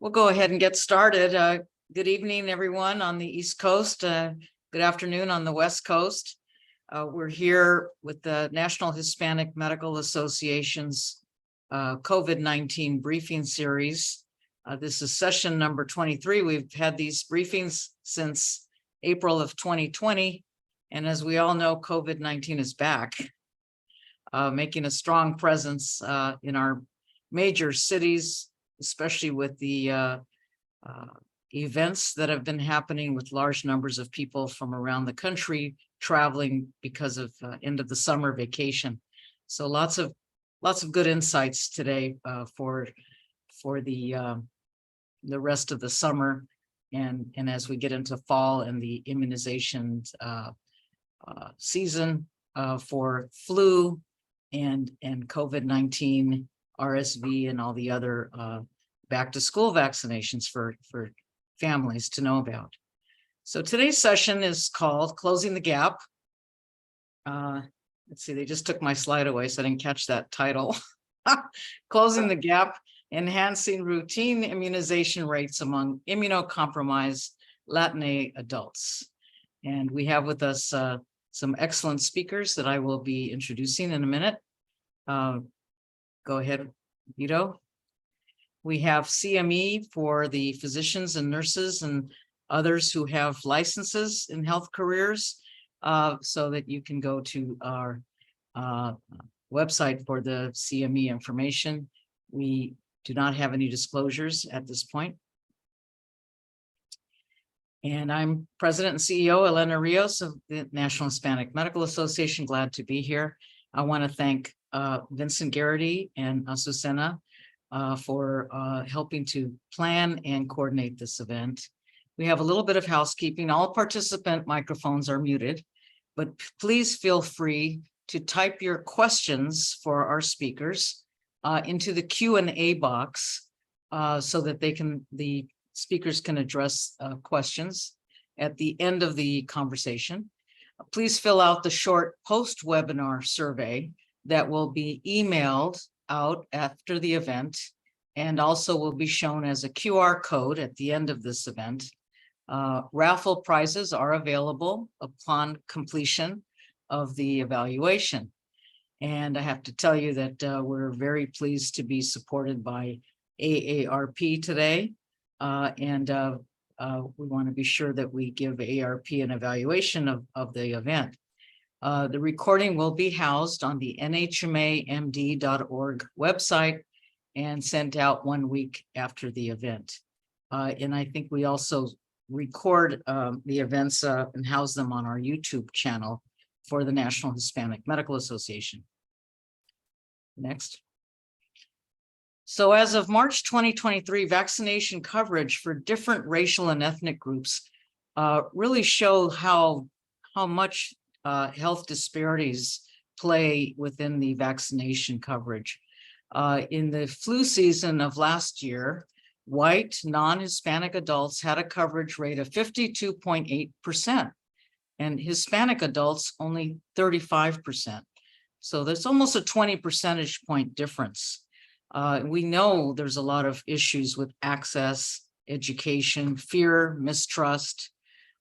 We'll go ahead and get started. Good evening, everyone on the East Coast. Good afternoon on the West Coast. We're here with the National Hispanic Medical Association's COVID-19 briefing series. This is session number 23. We've had these briefings since April of 2020. And as we all know, COVID-19 is back, making a strong presence in our major cities, especially with the events that have been happening with large numbers of people from around the country traveling because of end of the summer vacation. So lots of good insights today for the rest of the summer, and as we get into fall and the immunization season for flu and COVID-19, RSV, and all the other back to school vaccinations for families to know about. So today's session is called Closing the Gap. Let's see, they just took my slide away, so I didn't catch that title. Closing the Gap, Enhancing Routine Immunization Rates Among Immunocompromised Latine Adults. And we have with us some excellent speakers that I will be introducing in a minute. Go ahead, Vito. We have CME for the physicians and nurses and others who have licenses in health careers, so that you can go to our website for the CME information. We do not have any disclosures at this point. And I'm President and CEO Elena Rios of the National Hispanic Medical Association. Glad to be here. I want to thank Vincent Garrity and Azucena for helping to plan and coordinate this event. We have a little bit of housekeeping. All participant microphones are muted, but please feel free to type your questions for our speakers into the Q&A box so that the speakers can address questions at the end of the conversation. Please fill out the short post-webinar survey that will be emailed out after the event, and also will be shown as a QR code at the end of this event. Raffle prizes are available upon completion of the evaluation. And I have to tell you that we're very pleased to be supported by AARP today. We want to be sure that we give AARP an evaluation of the event. The recording will be housed on the nhmamd.org website and sent out 1 week after the event. And I think we also record the events and house them on our YouTube channel for the National Hispanic Medical Association. Next. So as of March 2023, vaccination coverage for different racial and ethnic groups really show how much health disparities play within the vaccination coverage. In the flu season of last year, white non-Hispanic adults had a coverage rate of 52.8%, and Hispanic adults only 35%. So there's almost a 20 percentage point difference. We know there's a lot of issues with access, education, fear, mistrust,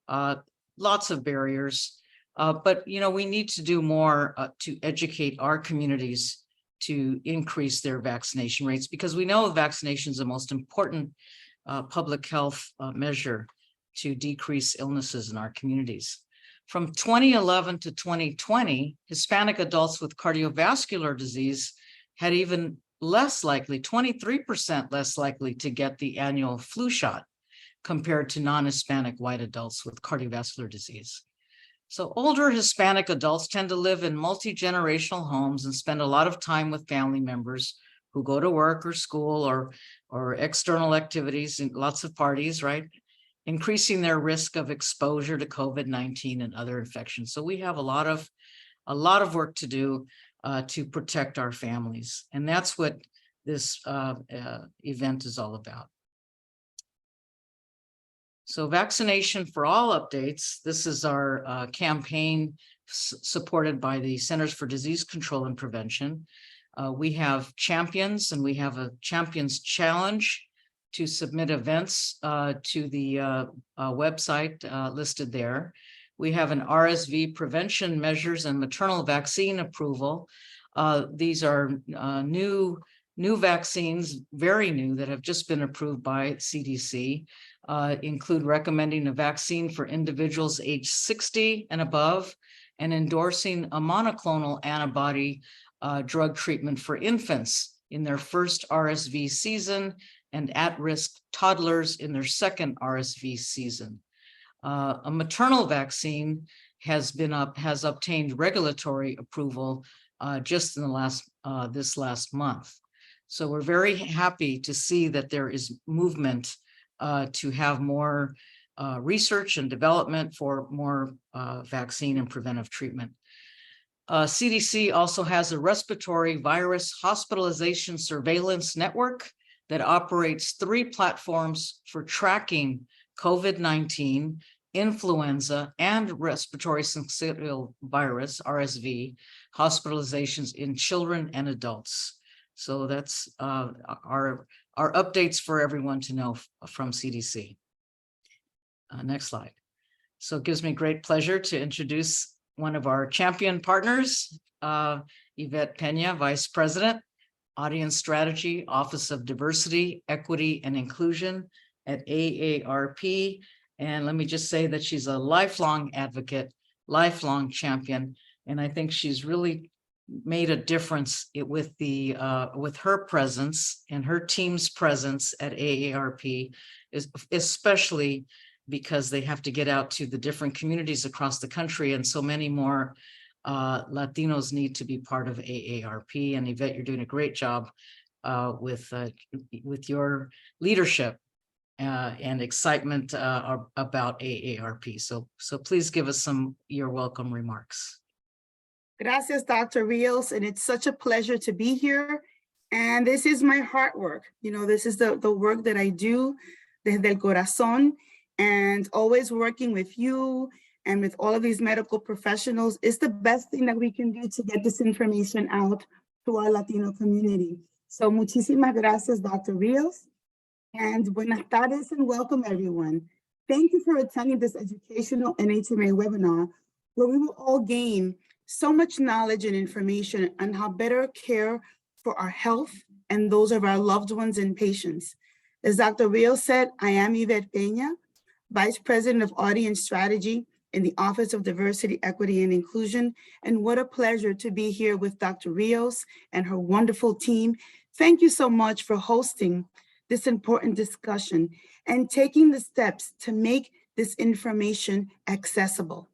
lots of barriers. But, we need to do more to educate our communities to increase their vaccination rates, because we know vaccination is the most important public health measure to decrease illnesses in our communities. From 2011 to 2020, Hispanic adults with cardiovascular disease had even less likely, 23% less likely to get the annual flu shot compared to non-Hispanic white adults with cardiovascular disease. So older Hispanic adults tend to live in multi-generational homes and spend a lot of time with family members who go to work or school or external activities and lots of parties, right? Increasing their risk of exposure to COVID-19 and other infections. So we have a lot of work to do to protect our families. And that's what this event is all about. So Vaccination for All updates. This is our campaign supported by the Centers for Disease Control and Prevention. We have champions, and we have a champions challenge to submit events to the website listed there. We have an RSV prevention measures and maternal vaccine approval. These are new vaccines, very new, that have just been approved by CDC, include recommending a vaccine for individuals age 60 and above, and endorsing a monoclonal antibody drug treatment for infants in their first RSV season and at-risk toddlers in their second RSV season. A maternal vaccine has obtained regulatory approval just in the this last month. So we're very happy to see that there is movement to have more research and development for more vaccine and preventive treatment. CDC also has a respiratory virus hospitalization surveillance network that operates 3 platforms for tracking COVID-19, influenza, and respiratory syncytial virus, RSV, hospitalizations in children and adults. So that's our updates for everyone to know from CDC. Next slide. So it gives me great pleasure to introduce one of our champion partners, Yvette Pena, Vice President, Audience Strategy, Office of Diversity, Equity, and Inclusion at AARP. And let me just say that she's a lifelong advocate, lifelong champion, and I think she's really made a difference with her presence and her team's presence at AARP, especially because they have to get out to the different communities across the country, and so many more Latinos need to be part of AARP. And Yvette, you're doing a great job with your leadership and excitement about AARP. So please give us your welcome remarks. Gracias, Dr. Rios, and it's such a pleasure to be here. And this is my heart work. You know, this is the work that I do desde el corazón, and always working with you and with all of these medical professionals is the best thing that we can do to get this information out to our Latino community. So muchísimas gracias, Dr. Rios, and buenas tardes and welcome everyone. Thank you for attending this educational NHMA webinar, where we will all gain so much knowledge and information on how better care for our health and those of our loved ones and patients. As Dr. Rios said, I am Yvette Pena, Vice President of Audience Strategy in the Office of Diversity, Equity, and Inclusion. And what a pleasure to be here with Dr. Rios and her wonderful team. Thank you so much for hosting this important discussion and taking the steps to make this information accessible.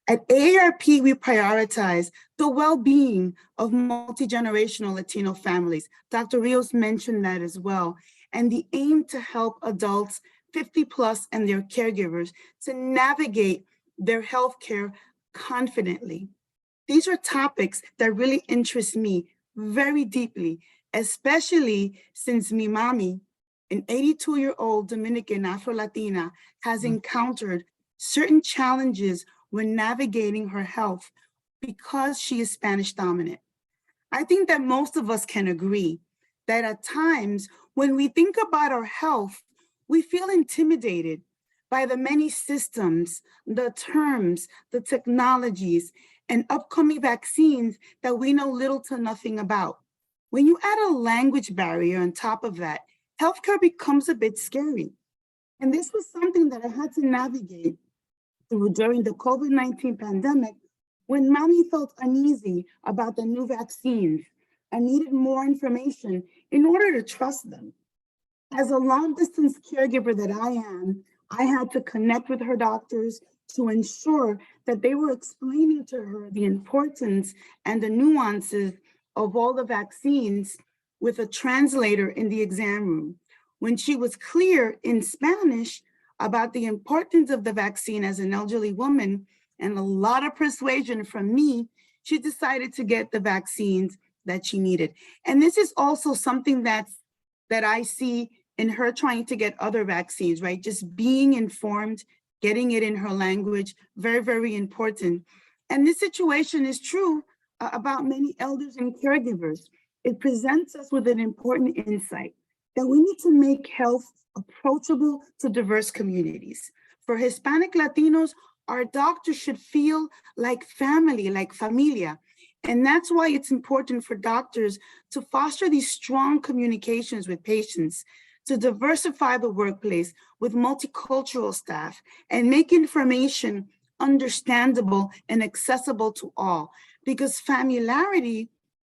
At AARP, we prioritize the well-being of multi-generational Latino families. Dr. Rios mentioned that as well. And the aim to help adults 50 plus and their caregivers to navigate their healthcare confidently. These are topics that really interest me very deeply, especially since mi mami, an 82-year-old Dominican Afro-Latina, has encountered certain challenges when navigating her health because she is Spanish dominant. I think that most of us can agree that at times when we think about our health, we feel intimidated by the many systems, the terms, the technologies, and upcoming vaccines that we know little to nothing about. When you add a language barrier on top of that, healthcare becomes a bit scary. And this was something that I had to navigate through during the COVID-19 pandemic, when Mommy felt uneasy about the new vaccines and needed more information in order to trust them. As a long-distance caregiver that I am, I had to connect with her doctors to ensure that they were explaining to her the importance and the nuances of all the vaccines with a translator in the exam room. When she was clear in Spanish about the importance of the vaccine as an elderly woman and a lot of persuasion from me, she decided to get the vaccines that she needed. And this is also something that I see in her trying to get other vaccines, right? Just being informed, getting it in her language, very, very important. And this situation is true about many elders and caregivers. It presents us with an important insight, that we need to make health approachable to diverse communities. For Hispanic Latinos, our doctors should feel like family, like familia. And that's why it's important for doctors to foster these strong communications with patients, to diversify the workplace with multicultural staff, and make information understandable and accessible to all. Because familiarity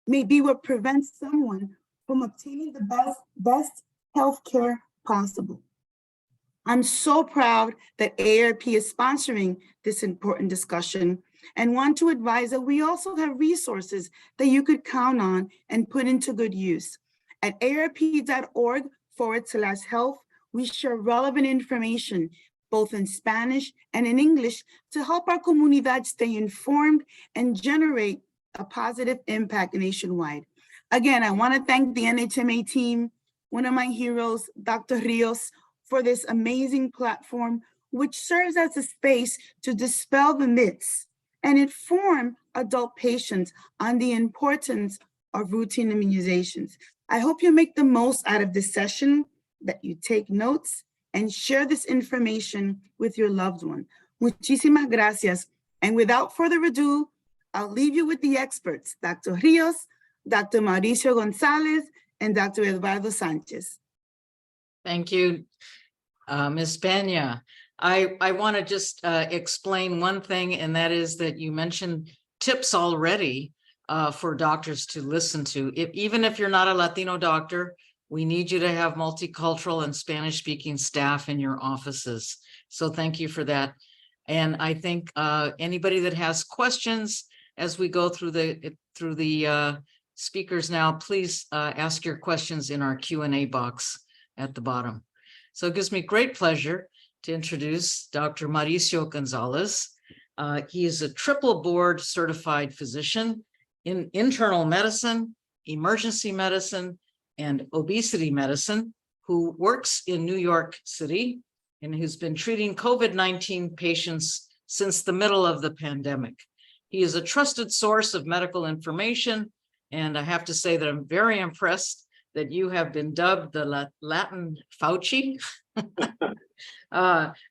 may be what prevents someone from obtaining the best healthcare possible. I'm so proud that AARP is sponsoring this important discussion and want to advise that we also have resources that you could count on and put into good use. At aarp.org/health, we share relevant information both in Spanish and in English to help our comunidad stay informed and generate a positive impact nationwide. Again, I want to thank the NHMA team, one of my heroes, Dr. Rios, for this amazing platform, which serves as a space to dispel the myths and inform adult patients on the importance of routine immunizations. I hope you make the most out of this session, that you take notes and share this information with your loved one. Muchísimas gracias. And without further ado, I'll leave you with the experts, Dr. Rios, Dr. Mauricio Gonzalez, and Dr. Eduardo Sanchez. Thank you, Ms. Pena. I want to just explain one thing, and that is that you mentioned tips already for doctors to listen to. Even if you're not a Latino doctor, we need you to have multicultural and Spanish-speaking staff in your offices. So thank you for that. And I think anybody that has questions as we go through the speakers now, please ask your questions in our Q&A box at the bottom. So it gives me great pleasure to introduce Dr. Mauricio Gonzalez. He is a triple board certified physician in internal medicine, emergency medicine, and obesity medicine, who works in New York City and who's been treating COVID-19 patients since the middle of the pandemic. He is a trusted source of medical information, and I have to say that I'm very impressed that you have been dubbed the Latin Fauci,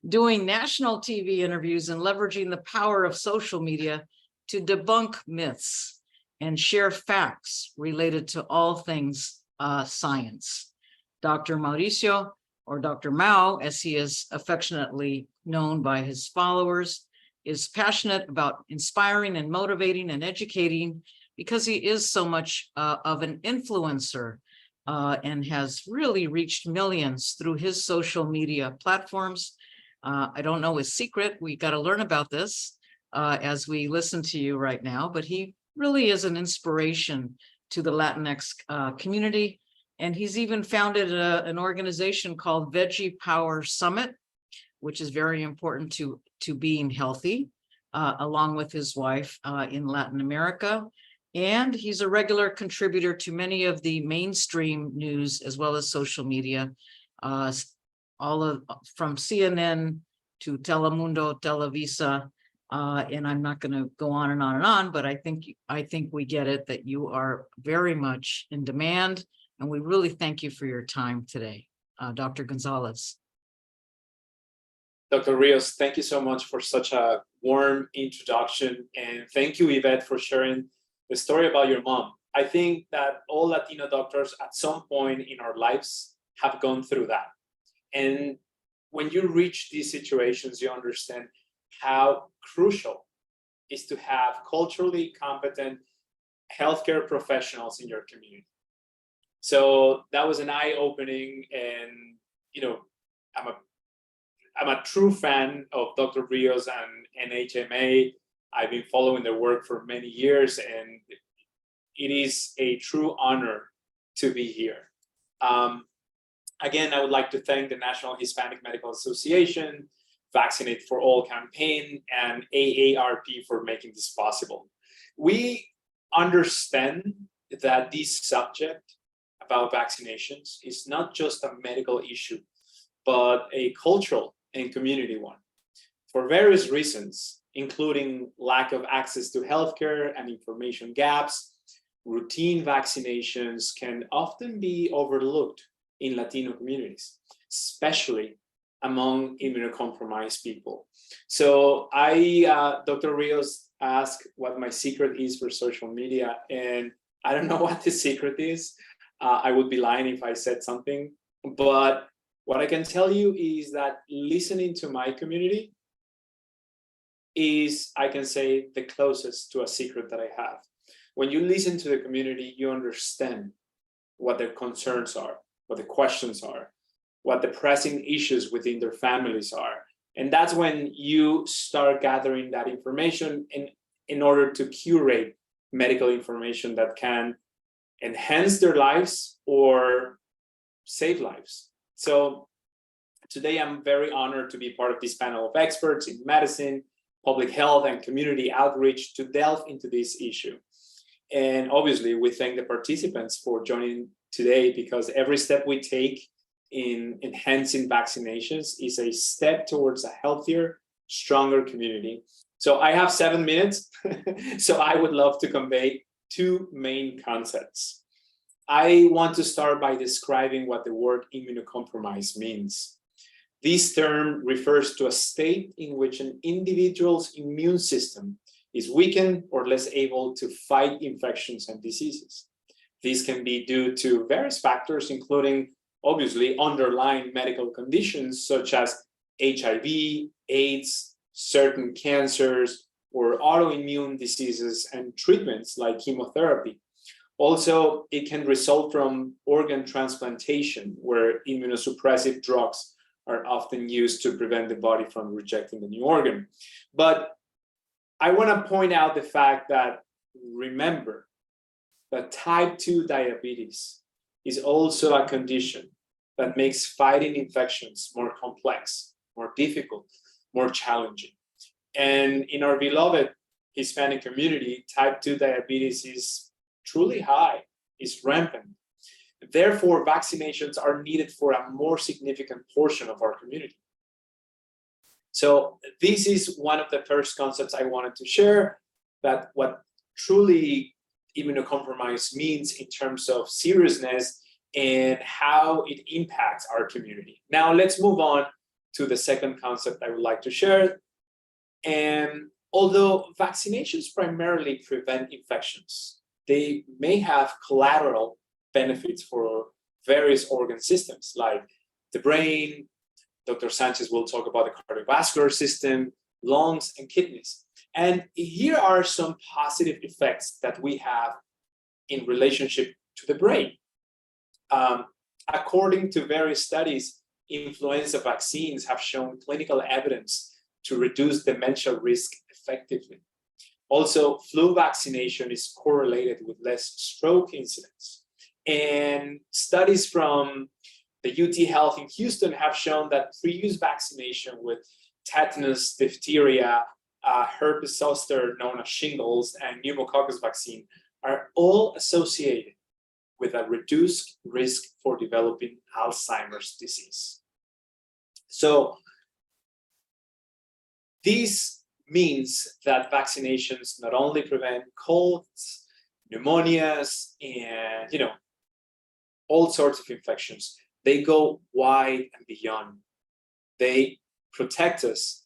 doing national TV interviews and leveraging the power of social media to debunk myths and share facts related to all things science. Dr. Mauricio, or Dr. Mao, as he is affectionately known by his followers, is passionate about inspiring and motivating and educating because he is so much of an influencer and has really reached millions through his social media platforms. I don't know his secret. We got to learn about this as we listen to you right now, but he really is an inspiration to the Latinx community. And he's even founded an organization called Veggie Power Summit, which is very important to being healthy, along with his wife in Latin America. And he's a regular contributor to many of the mainstream news as well as social media, from CNN to Telemundo, Televisa, and I'm not going to go on and on and on, but I think we get it that you are very much in demand, and we really thank you for your time today, Dr. Gonzalez. Dr. Rios, thank you so much for such a warm introduction, and thank you, Yvette, for sharing the story about your mom. I think that all Latino doctors at some point in our lives have gone through that. And when you reach these situations, you understand how crucial it is to have culturally competent healthcare professionals in your community. So that was an eye-opening, and I'm a true fan of Dr. Rios and NHMA. I've been following their work for many years, and it is a true honor to be here. Again, I would like to thank the National Hispanic Medical Association, Vaccinate for All campaign, and AARP for making this possible. We understand that this subject about vaccinations is not just a medical issue, but a cultural and community one. For various reasons, including lack of access to healthcare and information gaps, routine vaccinations can often be overlooked in Latino communities, especially among immunocompromised people. So Dr. Rios asked what my secret is for social media, and I don't know what the secret is. I would be lying if I said something, but what I can tell you is that listening to my community is, I can say, the closest to a secret that I have. When you listen to the community, you understand what their concerns are, what the questions are, what the pressing issues within their families are. And that's when you start gathering that information in order to curate medical information that can enhance their lives or save lives. So today I'm very honored to be part of this panel of experts in medicine, public health, and community outreach to delve into this issue. And obviously we thank the participants for joining today, because every step we take in enhancing vaccinations is a step towards a healthier, stronger community. So I have 7 minutes, so I would love to convey two main concepts. I want to start by describing what the word immunocompromised means. This term refers to a state in which an individual's immune system is weakened or less able to fight infections and diseases. This can be due to various factors, including obviously underlying medical conditions such as HIV, AIDS, certain cancers, or autoimmune diseases and treatments like chemotherapy. Also, it can result from organ transplantation, where immunosuppressive drugs are often used to prevent the body from rejecting the new organ. But I want to point out the fact that, remember, that type 2 diabetes is also a condition that makes fighting infections more complex, more difficult, more challenging. And in our beloved Hispanic community, type 2 diabetes is truly high, is rampant. Therefore, vaccinations are needed for a more significant portion of our community. So this is one of the first concepts I wanted to share, that what truly immunocompromised means in terms of seriousness and how it impacts our community. Now let's move on to the second concept I would like to share. And although vaccinations primarily prevent infections, they may have collateral benefits for various organ systems like the brain. Dr. Sanchez will talk about the cardiovascular system, lungs, and kidneys. And here are some positive effects that we have in relationship to the brain. According to various studies, influenza vaccines have shown clinical evidence to reduce dementia risk effectively. Also, flu vaccination is correlated with less stroke incidents. And studies from the UT Health in Houston have shown that previous vaccination with tetanus, diphtheria, herpes zoster, known as shingles, and pneumococcus vaccine are all associated with a reduced risk for developing Alzheimer's disease. So this means that vaccinations not only prevent colds, pneumonias, and all sorts of infections, they go wide and beyond. They protect us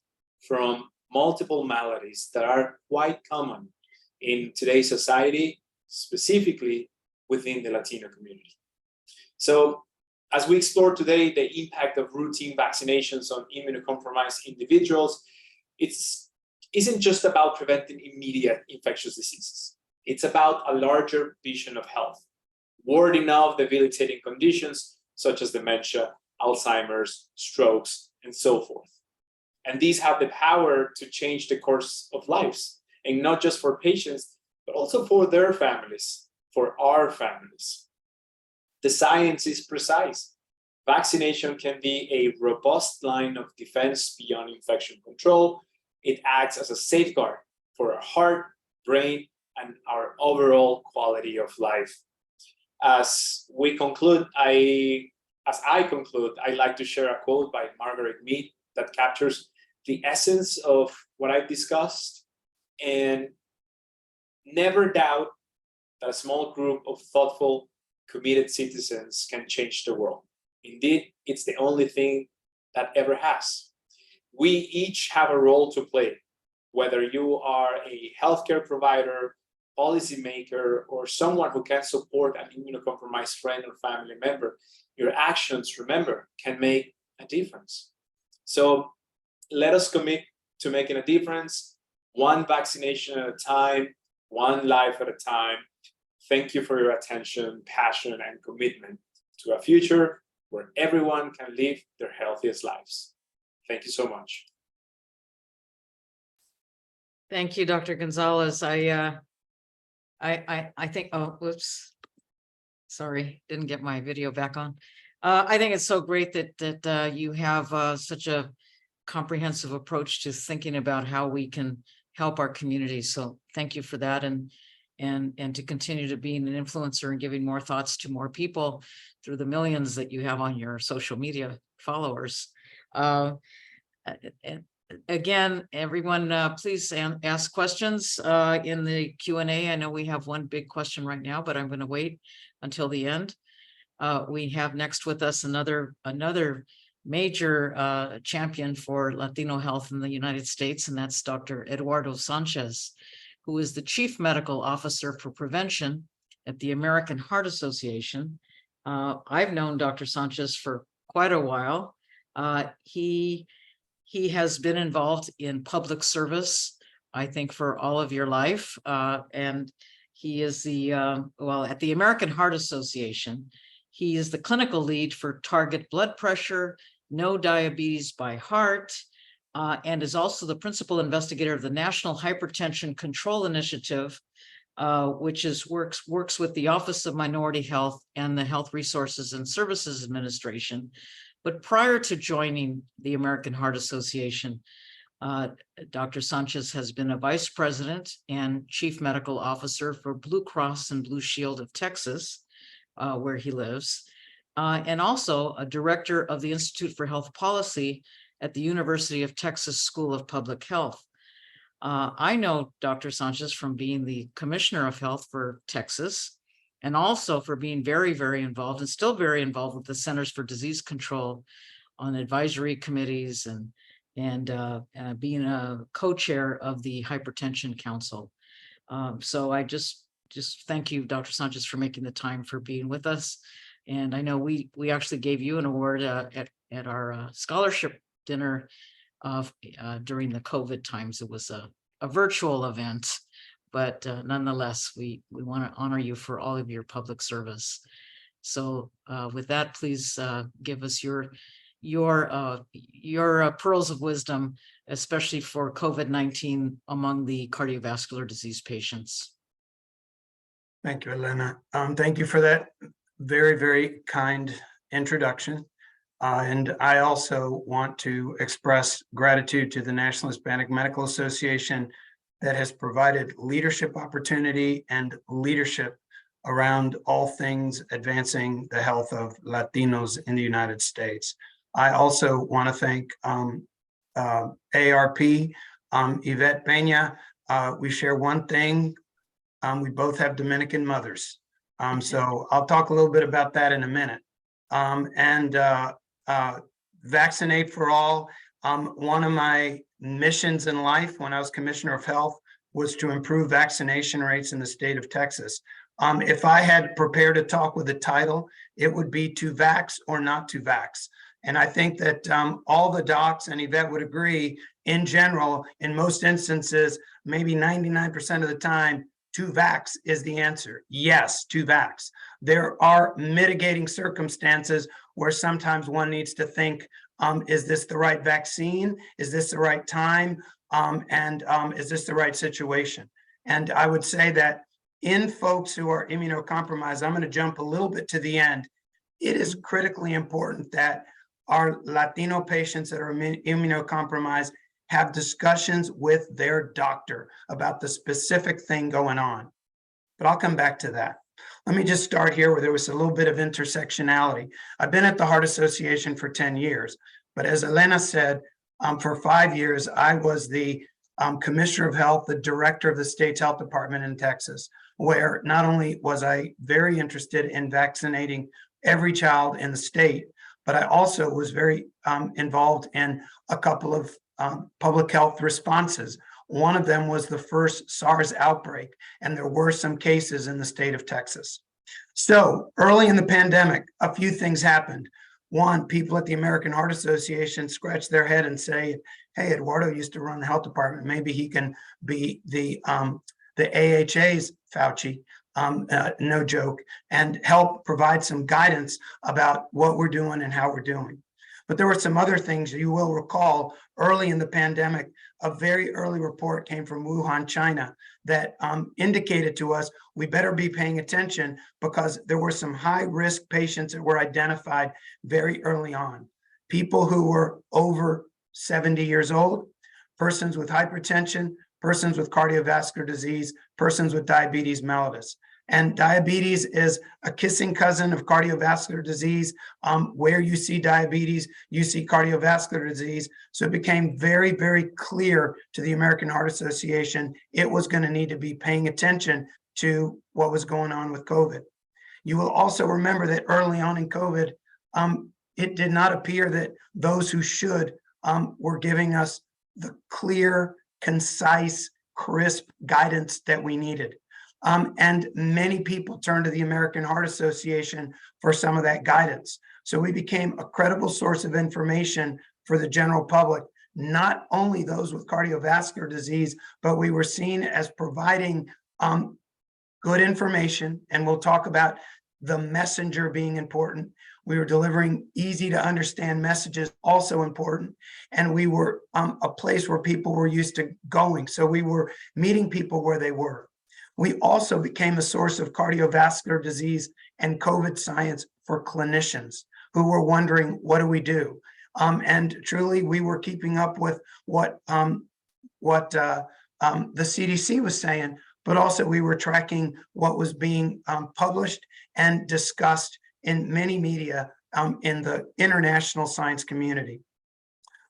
from multiple maladies that are quite common in today's society, specifically within the Latino community. So as we explore today the impact of routine vaccinations on immunocompromised individuals, it isn't just about preventing immediate infectious diseases. It's about a larger vision of health, warding off debilitating conditions such as dementia, Alzheimer's, strokes, and so forth. And these have the power to change the course of lives, and not just for patients, but also for their families, for our families. The science is precise. Vaccination can be a robust line of defense beyond infection control. It acts as a safeguard for our heart, brain, and our overall quality of life. As I conclude, I'd like to share a quote by Margaret Mead that captures the essence of what I've discussed. And never doubt that a small group of thoughtful, committed citizens can change the world. Indeed, it's the only thing that ever has. We each have a role to play, whether you are a healthcare provider, policymaker, or someone who can support an immunocompromised friend or family member. Your actions, remember, can make a difference. So let us commit to making a difference, one vaccination at a time, one life at a time. Thank you for your attention, passion, and commitment to a future where everyone can live their healthiest lives. Thank you so much. Thank you, Dr. Gonzalez. I think, oh, whoops. Sorry, didn't get my video back on. I think it's so great that you have such a comprehensive approach to thinking about how we can help our community. So thank you for that, and to continue to being an influencer and giving more thoughts to more people through the millions that you have on your social media followers. Again, everyone, please ask questions in the Q&A. I know we have one big question right now, but I'm going to wait until the end. We have next with us another major champion for Latino health in the United States, and that's Dr. Eduardo Sanchez, who is the Chief Medical Officer for Prevention at the American Heart Association. I've known Dr. Sanchez for quite a while. He has been involved in public service, I think, for all of your life. And he is at the American Heart Association, he is the clinical lead for Target Blood Pressure, No Diabetes by Heart, and is also the principal investigator of the National Hypertension Control Initiative, which works with the Office of Minority Health and the Health Resources and Services Administration. But prior to joining the American Heart Association, Dr. Sanchez has been a vice president and chief medical officer for Blue Cross and Blue Shield of Texas, where he lives, and also a director of the Institute for Health Policy at the University of Texas School of Public Health. I know Dr. Sanchez from being the Commissioner of Health for Texas, and also for being very, very involved and still very involved with the Centers for Disease Control on advisory committees and being a co-chair of the Hypertension Council. So I just thank you, Dr. Sanchez, for making the time for being with us. And I know we actually gave you an award at our scholarship dinner during the COVID times. It was a virtual event, but nonetheless, we want to honor you for all of your public service. So with that, please give us your pearls of wisdom, especially for COVID-19 among the cardiovascular disease patients. Thank you, Elena. Thank you for that very, very kind introduction. And I also want to express gratitude to the National Hispanic Medical Association that has provided leadership opportunity and leadership around all things advancing the health of Latinos in the United States. I also want to thank AARP, Yvette Pena. We share one thing. We both have Dominican mothers. So I'll talk a little bit about that in a minute. Vaccinate for all. One of my missions in life when I was Commissioner of Health was to improve vaccination rates in the state of Texas. If I had prepared a talk with a title, it would be to vax or not to vax. And I think that all the docs, and Yvette would agree, in general, in most instances, maybe 99% of the time, to vax is the answer. Yes, to vax. There are mitigating circumstances where sometimes one needs to think, is this the right vaccine? Is this the right time? Is this the right situation? And I would say that in folks who are immunocompromised, I'm going to jump a little bit to the end. It is critically important that our Latino patients that are immunocompromised have discussions with their doctor about the specific thing going on. But I'll come back to that. Let me just start here where there was a little bit of intersectionality. I've been at the Heart Association for 10 years, but as Elena said, for 5 years, I was the Commissioner of Health, the Director of the state's health department in Texas, where not only was I very interested in vaccinating every child in the state, but I also was very involved in a couple of public health responses. One of them was the first SARS outbreak, and there were some cases in the state of Texas. So early in the pandemic, a few things happened. One, people at the American Heart Association scratched their head and say, hey, Eduardo used to run the health department. Maybe he can be the AHA's Fauci, no joke, and help provide some guidance about what we're doing and how we're doing. But there were some other things you will recall early in the pandemic. A very early report came from Wuhan, China, that indicated to us we better be paying attention because there were some high-risk patients that were identified very early on. People who were over 70 years old, persons with hypertension, persons with cardiovascular disease, persons with diabetes mellitus. And diabetes is a kissing cousin of cardiovascular disease. Where you see diabetes, you see cardiovascular disease. So it became very, very clear to the American Heart Association it was going to need to be paying attention to what was going on with COVID. You will also remember that early on in COVID, it did not appear that those who should were giving us the clear, concise, crisp guidance that we needed. And many people turned to the American Heart Association for some of that guidance. So we became a credible source of information for the general public, not only those with cardiovascular disease, but we were seen as providing good information. And we'll talk about the messenger being important. We were delivering easy to understand messages, also important. And we were a place where people were used to going. So we were meeting people where they were. We also became a source of cardiovascular disease and COVID science for clinicians who were wondering, what do we do? And truly, we were keeping up with what the CDC was saying, but also we were tracking what was being published and discussed in many media in the international science community.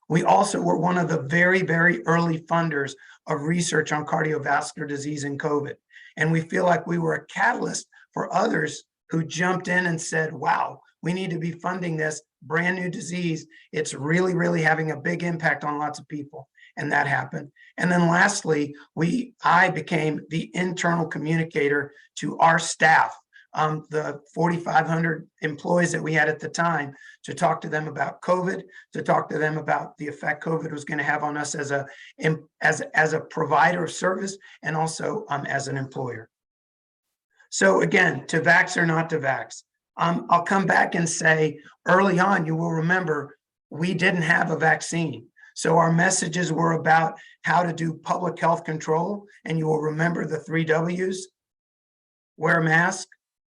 We also were one of the very, very early funders of research on cardiovascular disease and COVID. And we feel like we were a catalyst for others who jumped in and said, wow, we need to be funding this brand new disease. It's really, really having a big impact on lots of people. And that happened. And then lastly, I became the internal communicator to our staff, the 4,500 employees that we had at the time, to talk to them about COVID, to talk to them about the effect COVID was going to have on us as a provider of service and also as an employer. So again, to vax or not to vax, I'll come back and say early on, you will remember we didn't have a vaccine. So our messages were about how to do public health control. And you will remember the 3 W's: wear a mask,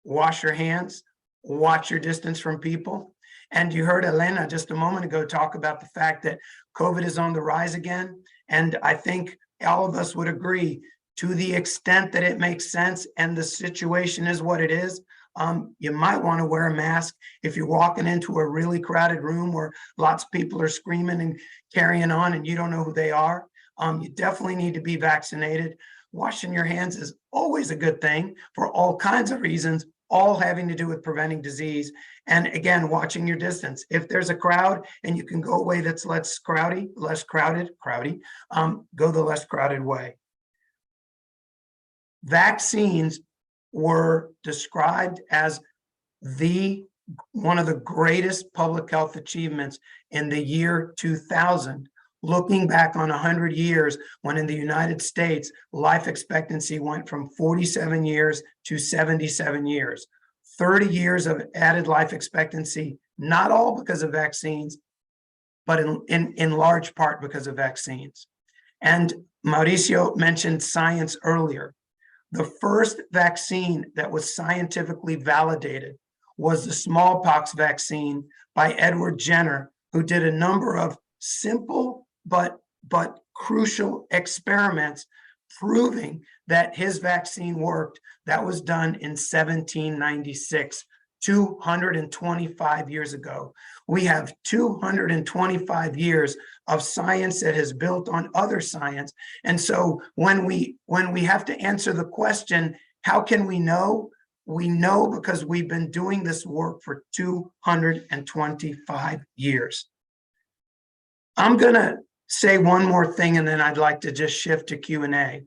wash your hands, watch your distance from people. And you heard Elena just a moment ago talk about the fact that COVID is on the rise again. And I think all of us would agree, to the extent that it makes sense and the situation is what it is, you might want to wear a mask if you're walking into a really crowded room where lots of people are screaming and carrying on and you don't know who they are. You definitely need to be vaccinated. Washing your hands is always a good thing for all kinds of reasons, all having to do with preventing disease. And again, watching your distance. If there's a crowd and you can go away that's less crowded, go the less crowded way. Vaccines were described as one of the greatest public health achievements in the year 2000. Looking back on 100 years, when in the United States, life expectancy went from 47 years to 77 years. 30 years of added life expectancy, not all because of vaccines, but in large part because of vaccines. And Mauricio mentioned science earlier. The first vaccine that was scientifically validated was the smallpox vaccine by Edward Jenner, who did a number of simple but crucial experiments proving that his vaccine worked. That was done in 1796, 225 years ago. We have 225 years of science that has built on other science. And so when we have to answer the question, how can we know? We know because we've been doing this work for 225 years. I'm gonna say one more thing, and then I'd like to just shift to Q&A.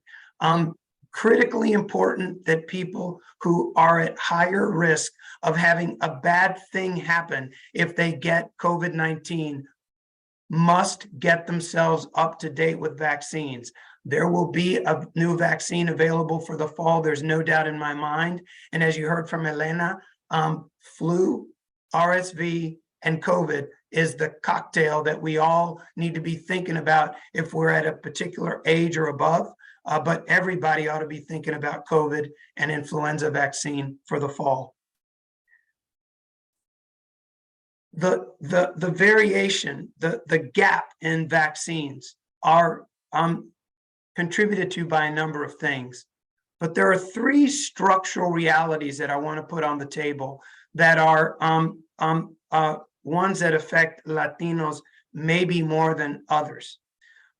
Critically important that people who are at higher risk of having a bad thing happen if they get COVID-19 must get themselves up to date with vaccines. There will be a new vaccine available for the fall. There's no doubt in my mind. And as you heard from Elena, flu, RSV, and COVID is the cocktail that we all need to be thinking about if we're at a particular age or above. But everybody ought to be thinking about COVID and influenza vaccine for the fall. The variation, the gap in vaccines are contributed to by a number of things. But there are three structural realities that I want to put on the table that are ones that affect Latinos maybe more than others.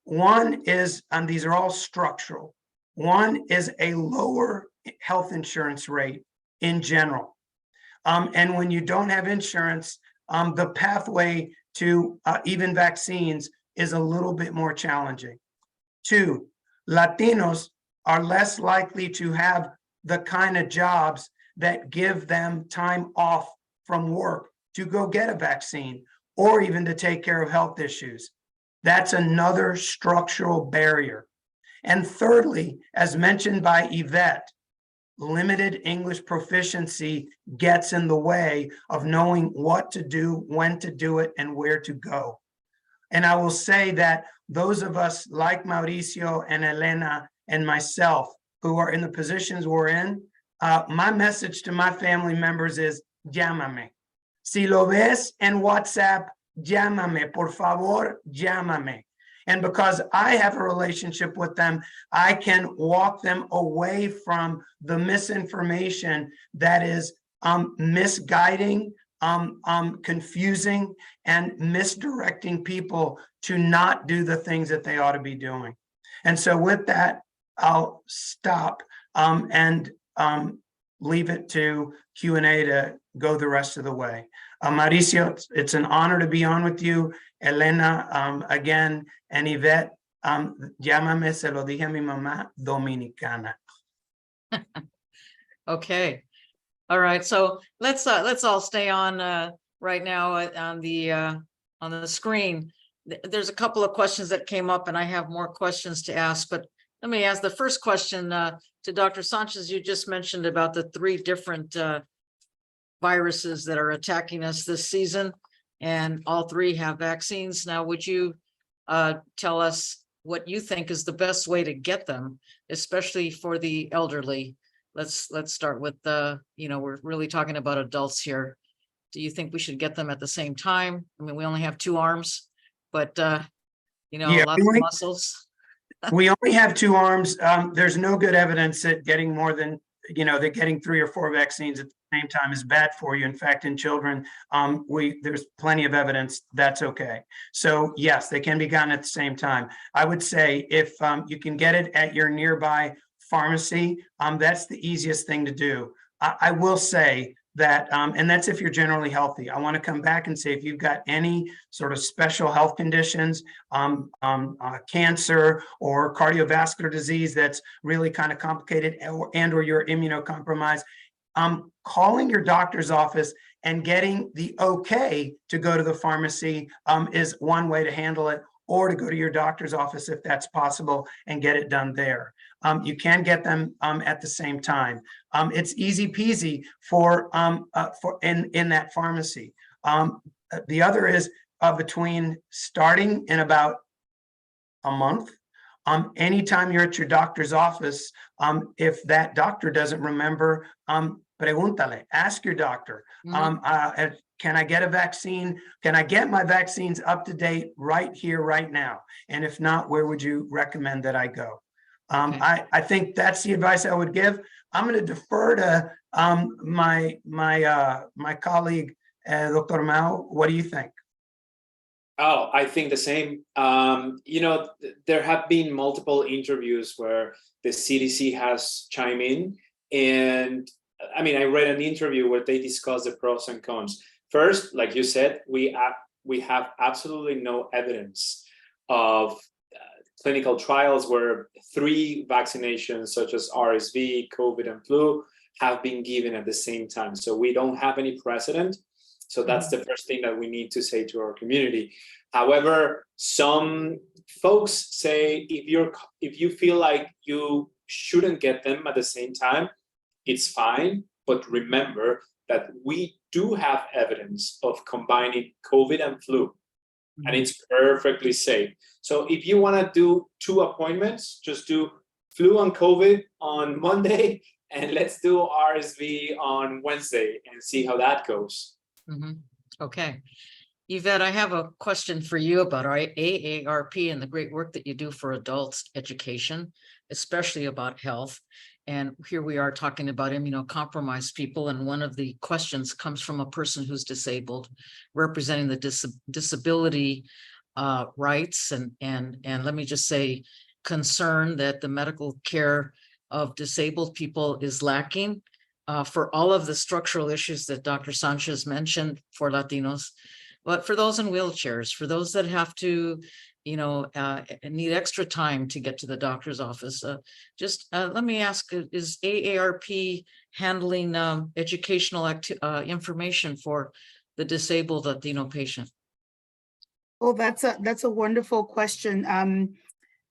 One is, and these are all structural, one is a lower health insurance rate in general. And when you don't have insurance, the pathway to even vaccines is a little bit more challenging. Two, Latinos are less likely to have the kind of jobs that give them time off from work to go get a vaccine or even to take care of health issues. That's another structural barrier. And thirdly, as mentioned by Yvette, limited English proficiency gets in the way of knowing what to do, when to do it, and where to go. And I will say that those of us like Mauricio and Elena and myself who are in the positions we're in, my message to my family members is, llámame. Si lo ves en WhatsApp, llámame, por favor, llámame. And because I have a relationship with them, I can walk them away from the misinformation that is misguiding, confusing, and misdirecting people to not do the things that they ought to be doing. And so with that, I'll stop and leave it to Q&A to go the rest of the way. Mauricio, it's an honor to be on with you. Elena, again, and Yvette, llámame, se lo dije a mi mamá dominicana. Okay. All right. So let's all stay on right now on the screen. There's a couple of questions that came up, and I have more questions to ask, but let me ask the first question to Dr. Sanchez. You just mentioned about the three different viruses that are attacking us this season, and all three have vaccines. Now, would you tell us what you think is the best way to get them, especially for the elderly? Let's start with we're really talking about adults here. Do you think we should get them at the same time? I mean, we only have two arms, but Yeah, lots of muscles. We only have two arms. There's no good evidence that getting more than, that getting 3 or 4 vaccines at the same time is bad for you. In fact, in children, there's plenty of evidence that's okay. So yes, they can be gotten at the same time. I would say if you can get it at your nearby pharmacy, that's the easiest thing to do. I will say that, and that's if you're generally healthy. I want to come back and say, if you've got any sort of special health conditions, cancer or cardiovascular disease that's really kind of complicated, and or you're immunocompromised, calling your doctor's office and getting the okay to go to the pharmacy is one way to handle it, or to go to your doctor's office if that's possible and get it done there. You can get them at the same time. It's easy peasy for in that pharmacy. The other is between starting in about a month. Anytime you're at your doctor's office, if that doctor doesn't remember, pregúntale, ask your doctor. Can I get a vaccine? Can I get my vaccines up to date right here, right now? And if not, where would you recommend that I go? Okay. I think that's the advice I would give. I'm going to defer to my colleague, Dr. Mao. What do you think? Oh, I think the same. There have been multiple interviews where the CDC has chimed in, and I mean, I read an interview where they discussed the pros and cons. First, like you said, we have absolutely no evidence of clinical trials where 3 vaccinations such as RSV, COVID, and flu have been given at the same time. So we don't have any precedent. So that's the first thing that we need to say to our community. However, some folks say if you feel like you shouldn't get them at the same time, it's fine. But remember that we do have evidence of combining COVID and flu, and it's perfectly safe. So if you want to do 2 appointments, just do flu and COVID on Monday, and let's do RSV on Wednesday and see how that goes. Okay. Yvette, I have a question for you about our AARP and the great work that you do for adults education, especially about health. And here we are talking about immunocompromised people. And one of the questions comes from a person who's disabled, representing the disability rights. And let me just say, concern that the medical care of disabled people is lacking for all of the structural issues that Dr. Sanchez mentioned for Latinos. But for those in wheelchairs, for those that have to, need extra time to get to the doctor's office, let me ask, is AARP handling educational information for the disabled Latino patient? Oh, that's a wonderful question.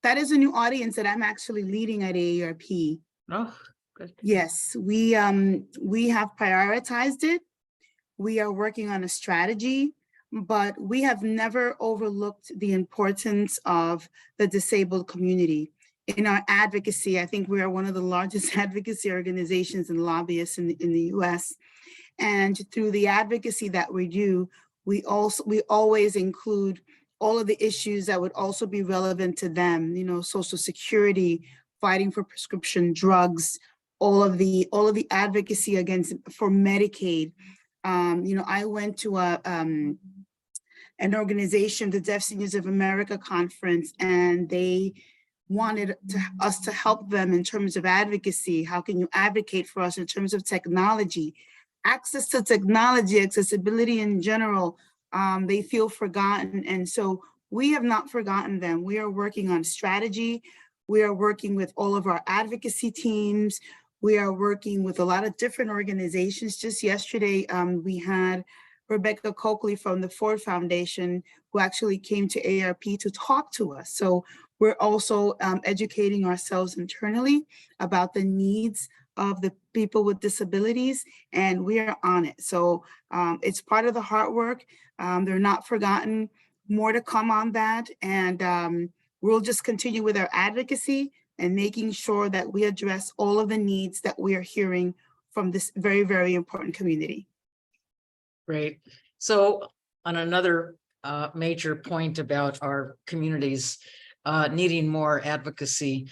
That is a new audience that I'm actually leading at AARP. Oh, good. Yes, we have prioritized it. We are working on a strategy, but we have never overlooked the importance of the disabled community. In our advocacy, I think we are one of the largest advocacy organizations and lobbyists in the US. And through the advocacy that we do, we always include all of the issues that would also be relevant to them, Social Security, fighting for prescription drugs, all of the advocacy for Medicaid. I went to an organization, the Deaf Seniors of America conference, and they wanted us to help them in terms of advocacy. How can you advocate for us in terms of technology? Access to technology, accessibility in general, they feel forgotten. And so we have not forgotten them. We are working on strategy. We are working with all of our advocacy teams. We are working with a lot of different organizations. Just yesterday, we had Rebecca Coakley from the Ford Foundation, who actually came to AARP to talk to us. So we're also educating ourselves internally about the needs of the people with disabilities, and we are on it. So it's part of the hard work. They're not forgotten. More to come on that. And we'll just continue with our advocacy and making sure that we address all of the needs that we are hearing from this very, very important community. Great. So on another major point about our communities needing more advocacy,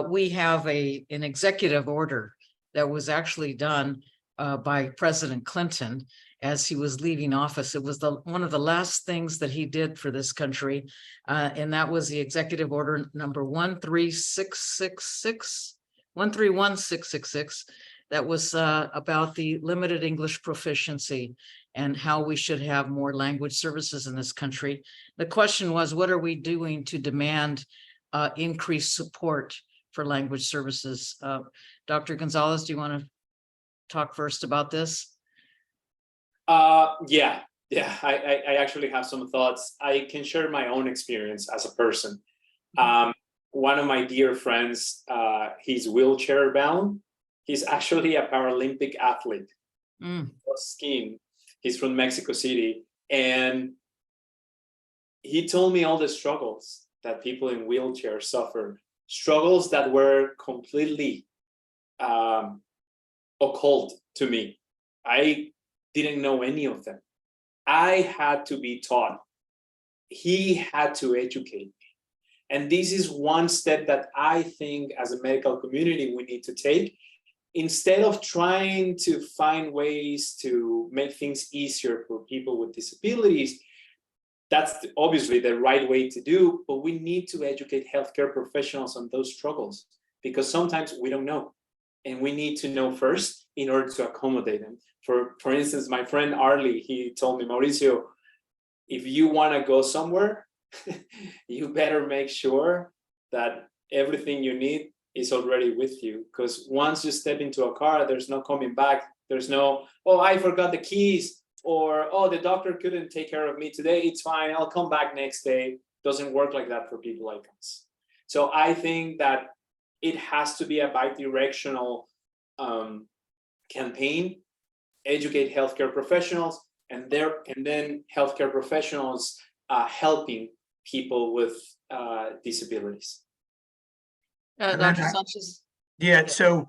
we have an executive order that was actually done by President Clinton as he was leaving office. It was one of the last things that he did for this country, and that was the executive order number 131666. That was about the limited English proficiency and how we should have more language services in this country. The question was, what are we doing to demand increased support for language services? Dr. Gonzalez, do you want to talk first about this? Yeah, I actually have some thoughts. I can share my own experience as a person. One of my dear friends, he's wheelchair bound. He's actually a Paralympic athlete skiing. He's from Mexico City. And he told me all the struggles that people in wheelchairs suffer, struggles that were completely occult to me. I didn't know any of them. I had to be taught. He had to educate me. And this is one step that I think as a medical community we need to take. Instead of trying to find ways to make things easier for people with disabilities, that's obviously the right way to do, but we need to educate healthcare professionals on those struggles because sometimes we don't know. and we need to know first in order to accommodate them. For instance, my friend Arlie, he told me, Mauricio, if you want to go somewhere, you better make sure that everything you need is already with you. Because once you step into a car, there's no coming back. There's no, oh, I forgot the keys, or, oh, the doctor couldn't take care of me today. It's fine. I'll come back next day. Doesn't work like that for people like us. So I think that it has to be a bi-directional campaign, educate healthcare professionals, and then healthcare professionals helping people with disabilities. Dr. Sanchez? Yeah, so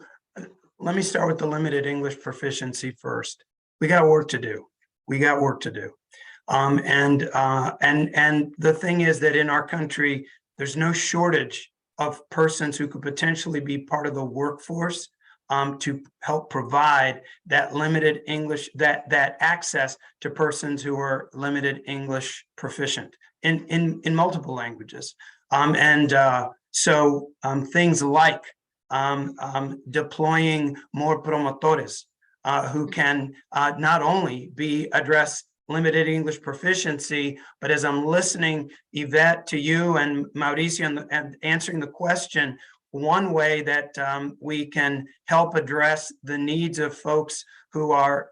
let me start with the limited English proficiency first. We got work to do. We got work to do. And the thing is that in our country, there's no shortage of persons who could potentially be part of the workforce to help provide that limited English, that access to persons who are limited English proficient in multiple languages. So things like deploying more promotores who can not only address limited English proficiency, but as I'm listening, Yvette, to you and Mauricio and answering the question, one way that we can help address the needs of folks who are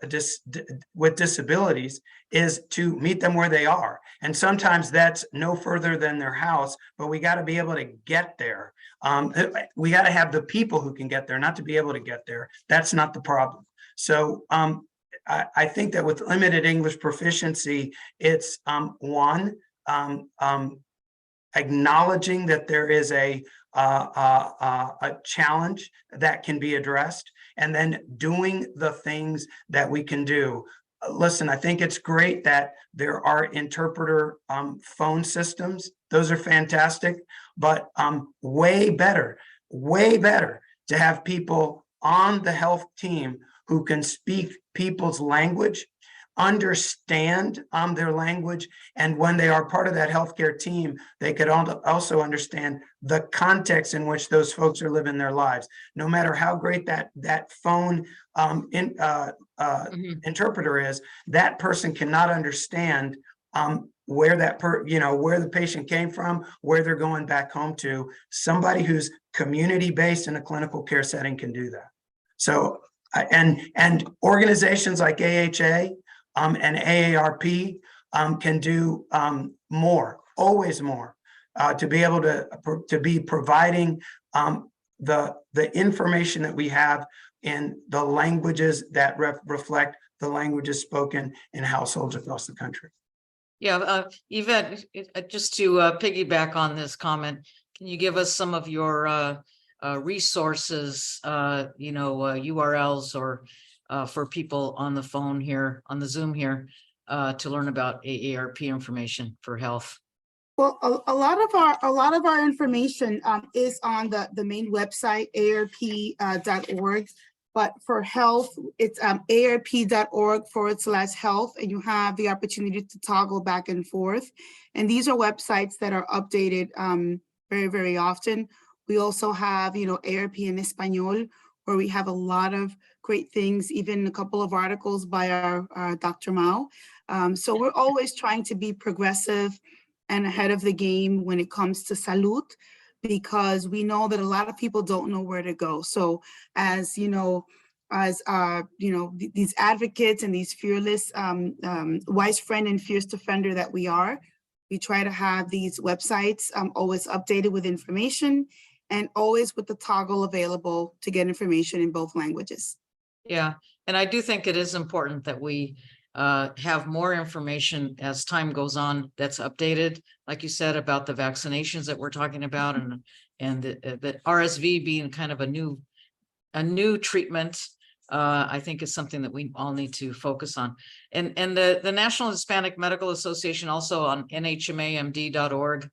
with disabilities is to meet them where they are. And sometimes that's no further than their house, but we got to be able to get there. We got to have the people who can get there, not to be able to get there. That's not the problem. So I think that with limited English proficiency, it's acknowledging that there is a challenge that can be addressed, and then doing the things that we can do. Listen, I think it's great that there are interpreter phone systems. Those are fantastic, but way better to have people on the health team who can speak people's language, understand their language, and when they are part of that healthcare team, they could also understand the context in which those folks are living their lives. No matter how great that phone interpreter is, that person cannot understand where where the patient came from, where they're going back home to. Somebody who's community-based in a clinical care setting can do that. So, and organizations like AHA and AARP can do more, always more, to be able to be providing the information that we have in the languages that reflect the languages spoken in households across the country. Yeah, Yvette, just to piggyback on this comment, can you give us some of your resources, URLs, or for people on the phone here, on the Zoom here, to learn about AARP information for health? Well, a lot of our information is on the main website, aarp.org. But for health, it's aarp.org/health, and you have the opportunity to toggle back and forth. And these are websites that are updated very, very often. We also have, AARP in Espanol, where we have a lot of great things, even a couple of articles by our Dr. Mao. So we're always trying to be progressive and ahead of the game when it comes to salud, because we know that a lot of people don't know where to go. So as these advocates and these fearless, wise friend and fierce defender that we are, we try to have these websites always updated with information, and always with the toggle available to get information in both languages. Yeah, and I do think it is important that we have more information as time goes on that's updated, like you said, about the vaccinations that we're talking about, and the RSV being kind of a new treatment. I think is something that we all need to focus on. And the National Hispanic Medical Association, also on nhmamd.org,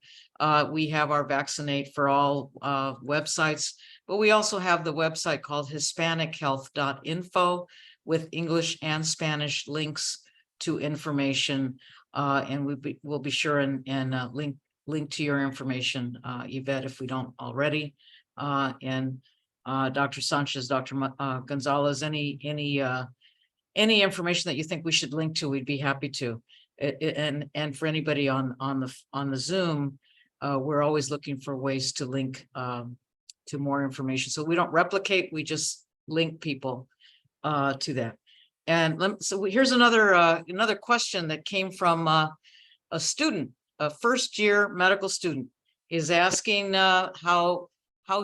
we have our Vaccinate for All websites, but we also have the website called hispanichealth.info with English and Spanish links to information, and we'll be sure and link to your information, Yvette, if we don't already. And Dr. Sanchez, Dr. Gonzalez, any information that you think we should link to, we'd be happy to. And for anybody on the Zoom, we're always looking for ways to link to more information. So we don't replicate, we just link people to that. And so here's another question that came from a student, a first-year medical student, is asking how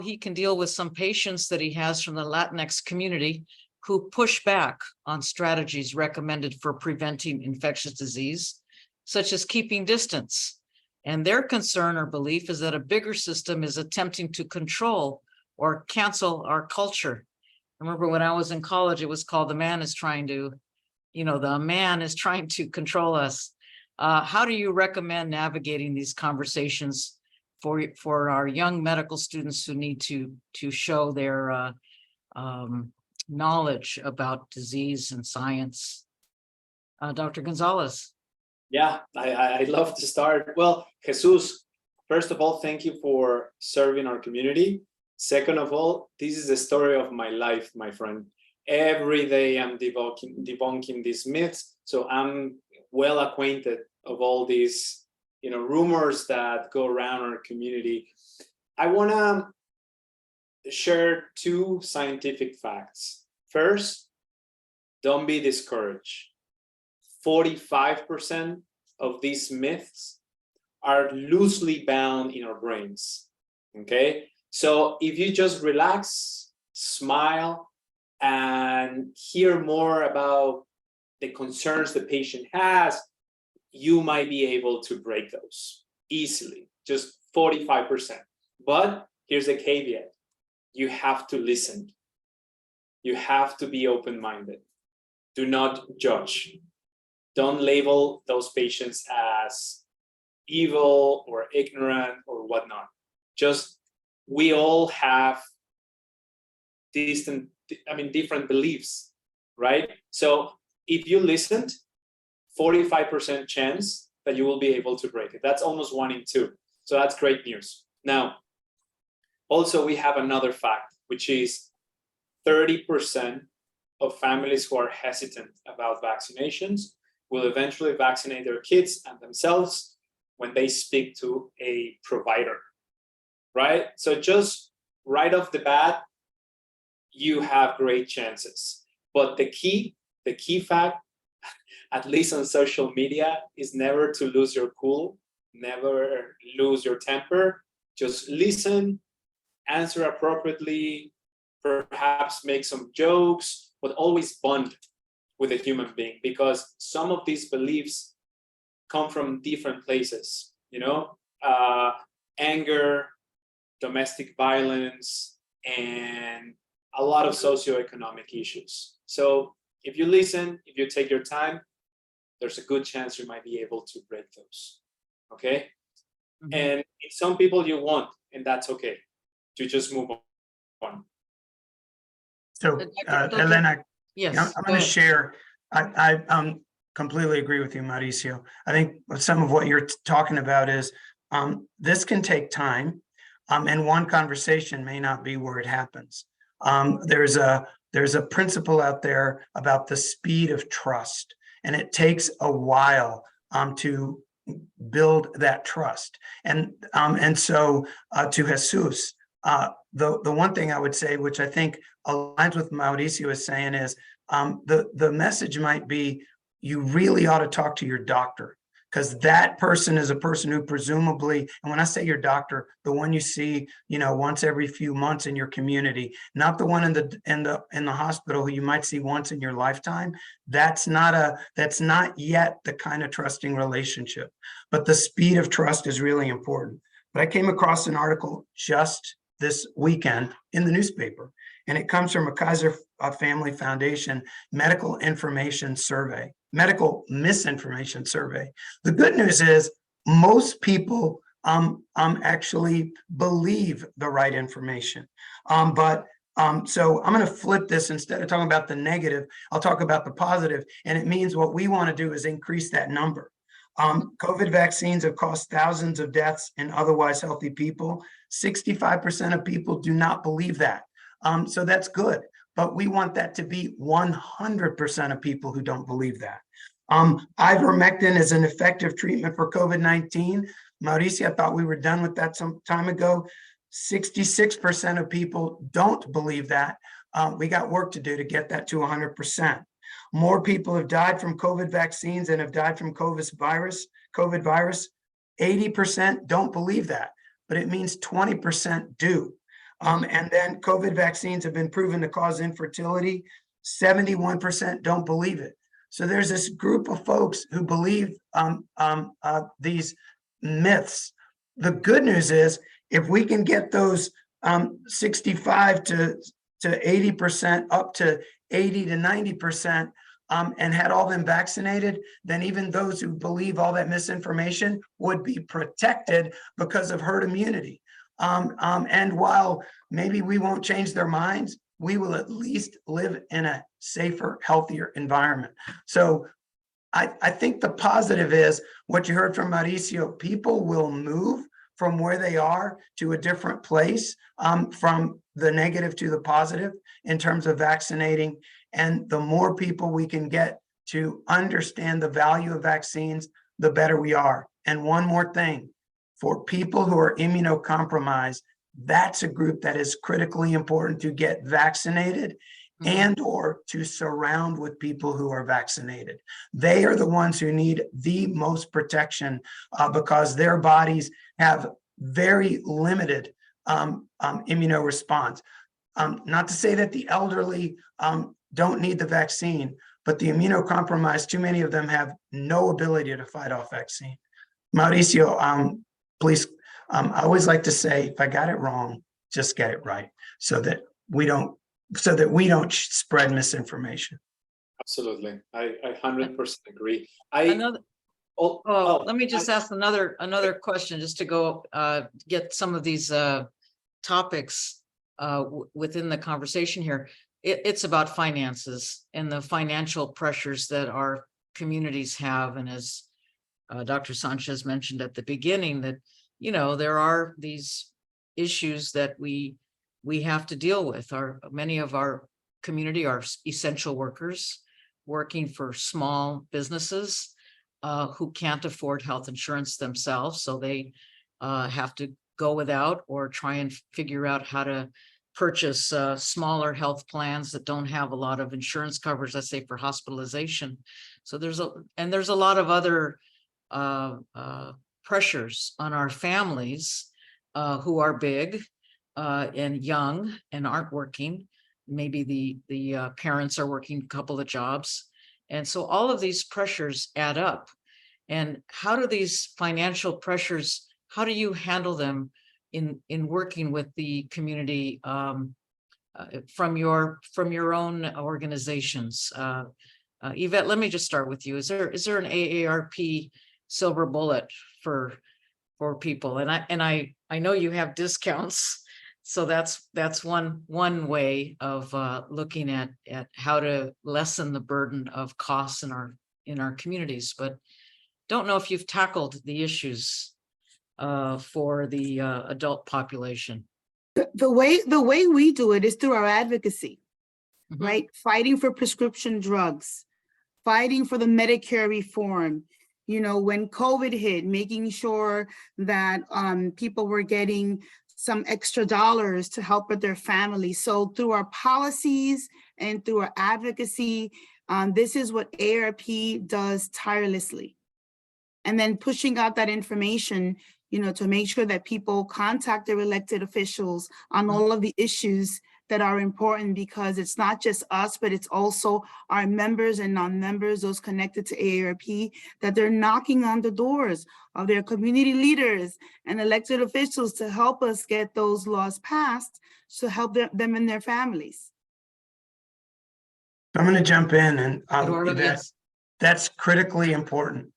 he can deal with some patients that he has from the Latinx community who push back on strategies recommended for preventing infectious disease, such as keeping distance. And their concern or belief is that a bigger system is attempting to control or cancel our culture. I remember when I was in college, it was called the man is trying to control us. How do you recommend navigating these conversations for our young medical students who need to show their knowledge about disease and science? Dr. Gonzalez. Yeah, I'd love to start. Well, Jesus, first of all, thank you for serving our community. Second of all, this is the story of my life, my friend. Every day I'm debunking these myths, so I'm well acquainted of all these, rumors that go around our community. I want to share two scientific facts. First, don't be discouraged. 45% of these myths are loosely bound in our brains, okay? So if you just relax, smile, and hear more about the concerns the patient has, you might be able to break those easily, just 45%. But here's a caveat. You have to listen. You have to be open-minded. Do not judge. Don't label those patients as evil or ignorant or whatnot. Just, we all have different beliefs, right? So if you listened, 45% chance that you will be able to break it. That's almost 1 in 2. So that's great news. Now, also we have another fact, which is 30% of families who are hesitant about vaccinations will eventually vaccinate their kids and themselves when they speak to a provider, right? So just right off the bat, you have great chances. But the key fact, at least on social media, is never to lose your cool, never lose your temper. Just listen, answer appropriately, perhaps make some jokes, but always bond with a human being, because some of these beliefs come from different places, anger, domestic violence, and a lot of socioeconomic issues. So if you listen, if you take your time, there's a good chance you might be able to break those, okay? Mm-hmm. And some people you won't, and that's okay. You just move on. So, Elena, yes, I'm going to share. I completely agree with you, Mauricio. I think some of what you're talking about is this can take time, and one conversation may not be where it happens. There's a principle out there about the speed of trust, and it takes a while to build that trust. And so to Jesus, the one thing I would say, which I think aligns with Mauricio is saying, is the message might be, you really ought to talk to your doctor, because that person is a person who presumably, and when I say your doctor, the one you see, once every few months in your community, not the one in the hospital who you might see once in your lifetime. That's not yet the kind of trusting relationship. But the speed of trust is really important. But I came across an article just this weekend in the newspaper, and it comes from a Kaiser Family Foundation medical misinformation survey. The good news is most people actually believe the right information. So I'm going to flip this. Instead of talking about the negative, I'll talk about the positive. And it means what we want to do is increase that number. COVID vaccines have caused thousands of deaths in otherwise healthy people. 65% of people do not believe that. So that's good. But we want that to be 100% of people who don't believe that. Ivermectin is an effective treatment for COVID-19. Mauricio, I thought we were done with that some time ago. 66% of people don't believe that. We got work to do to get that to 100%. More people have died from COVID vaccines than have died from COVID virus. 80% don't believe that, but it means 20% do. And then COVID vaccines have been proven to cause infertility. 71% don't believe it. So there's this group of folks who believe these myths. The good news is, if we can get those 65 to 80% up to 80 to 90%, and had all them vaccinated, then even those who believe all that misinformation would be protected because of herd immunity. And while maybe we won't change their minds, we will at least live in a safer, healthier environment. So I think the positive is what you heard from Mauricio. People will move from where they are to a different place, from the negative to the positive in terms of vaccinating. And the more people we can get to understand the value of vaccines, the better we are. And one more thing, for people who are immunocompromised, that's a group that is critically important to get vaccinated and or to surround with people who are vaccinated. They are the ones who need the most protection because their bodies have very limited immunoresponse. Not to say that the elderly don't need the vaccine, but the immunocompromised, too many of them have no ability to fight off vaccine. Mauricio, please, I always like to say, if I got it wrong, just get it right, so that we don't spread misinformation. Absolutely, I 100% agree. Let me just ask another question, just to go get some of these topics within the conversation here. It's about finances and the financial pressures that our communities have, and as Dr. Sanchez mentioned at the beginning, that there are these issues that we have to deal with. Many of our community are essential workers working for small businesses who can't afford health insurance themselves, so they have to go without or try and figure out how to purchase smaller health plans that don't have a lot of insurance coverage, let's say for hospitalization. So there's a lot of other pressures on our families who are big and young and aren't working. Maybe the parents are working a couple of jobs. And so all of these pressures add up. And how do these financial pressures, how do you handle them in working with the community from your own organizations? Yvette, let me just start with you. Is there an AARP silver bullet for people? And I know you have discounts, so that's one way of looking at how to lessen the burden of costs in our communities. But don't know if you've tackled the issues for the adult population. The way we do it is through our advocacy, right? Fighting for prescription drugs, fighting for the Medicare reform. When COVID hit, making sure that people were getting some extra dollars to help with their families. So through our policies and through our advocacy, this is what AARP does tirelessly. And then pushing out that information, to make sure that people contact their elected officials on all of the issues that are important, because it's not just us, but it's also our members and non-members, those connected to AARP, that they're knocking on the doors of their community leaders and elected officials to help us get those laws passed to help them and their families. I'm going to jump in, and Yes. that's critically important.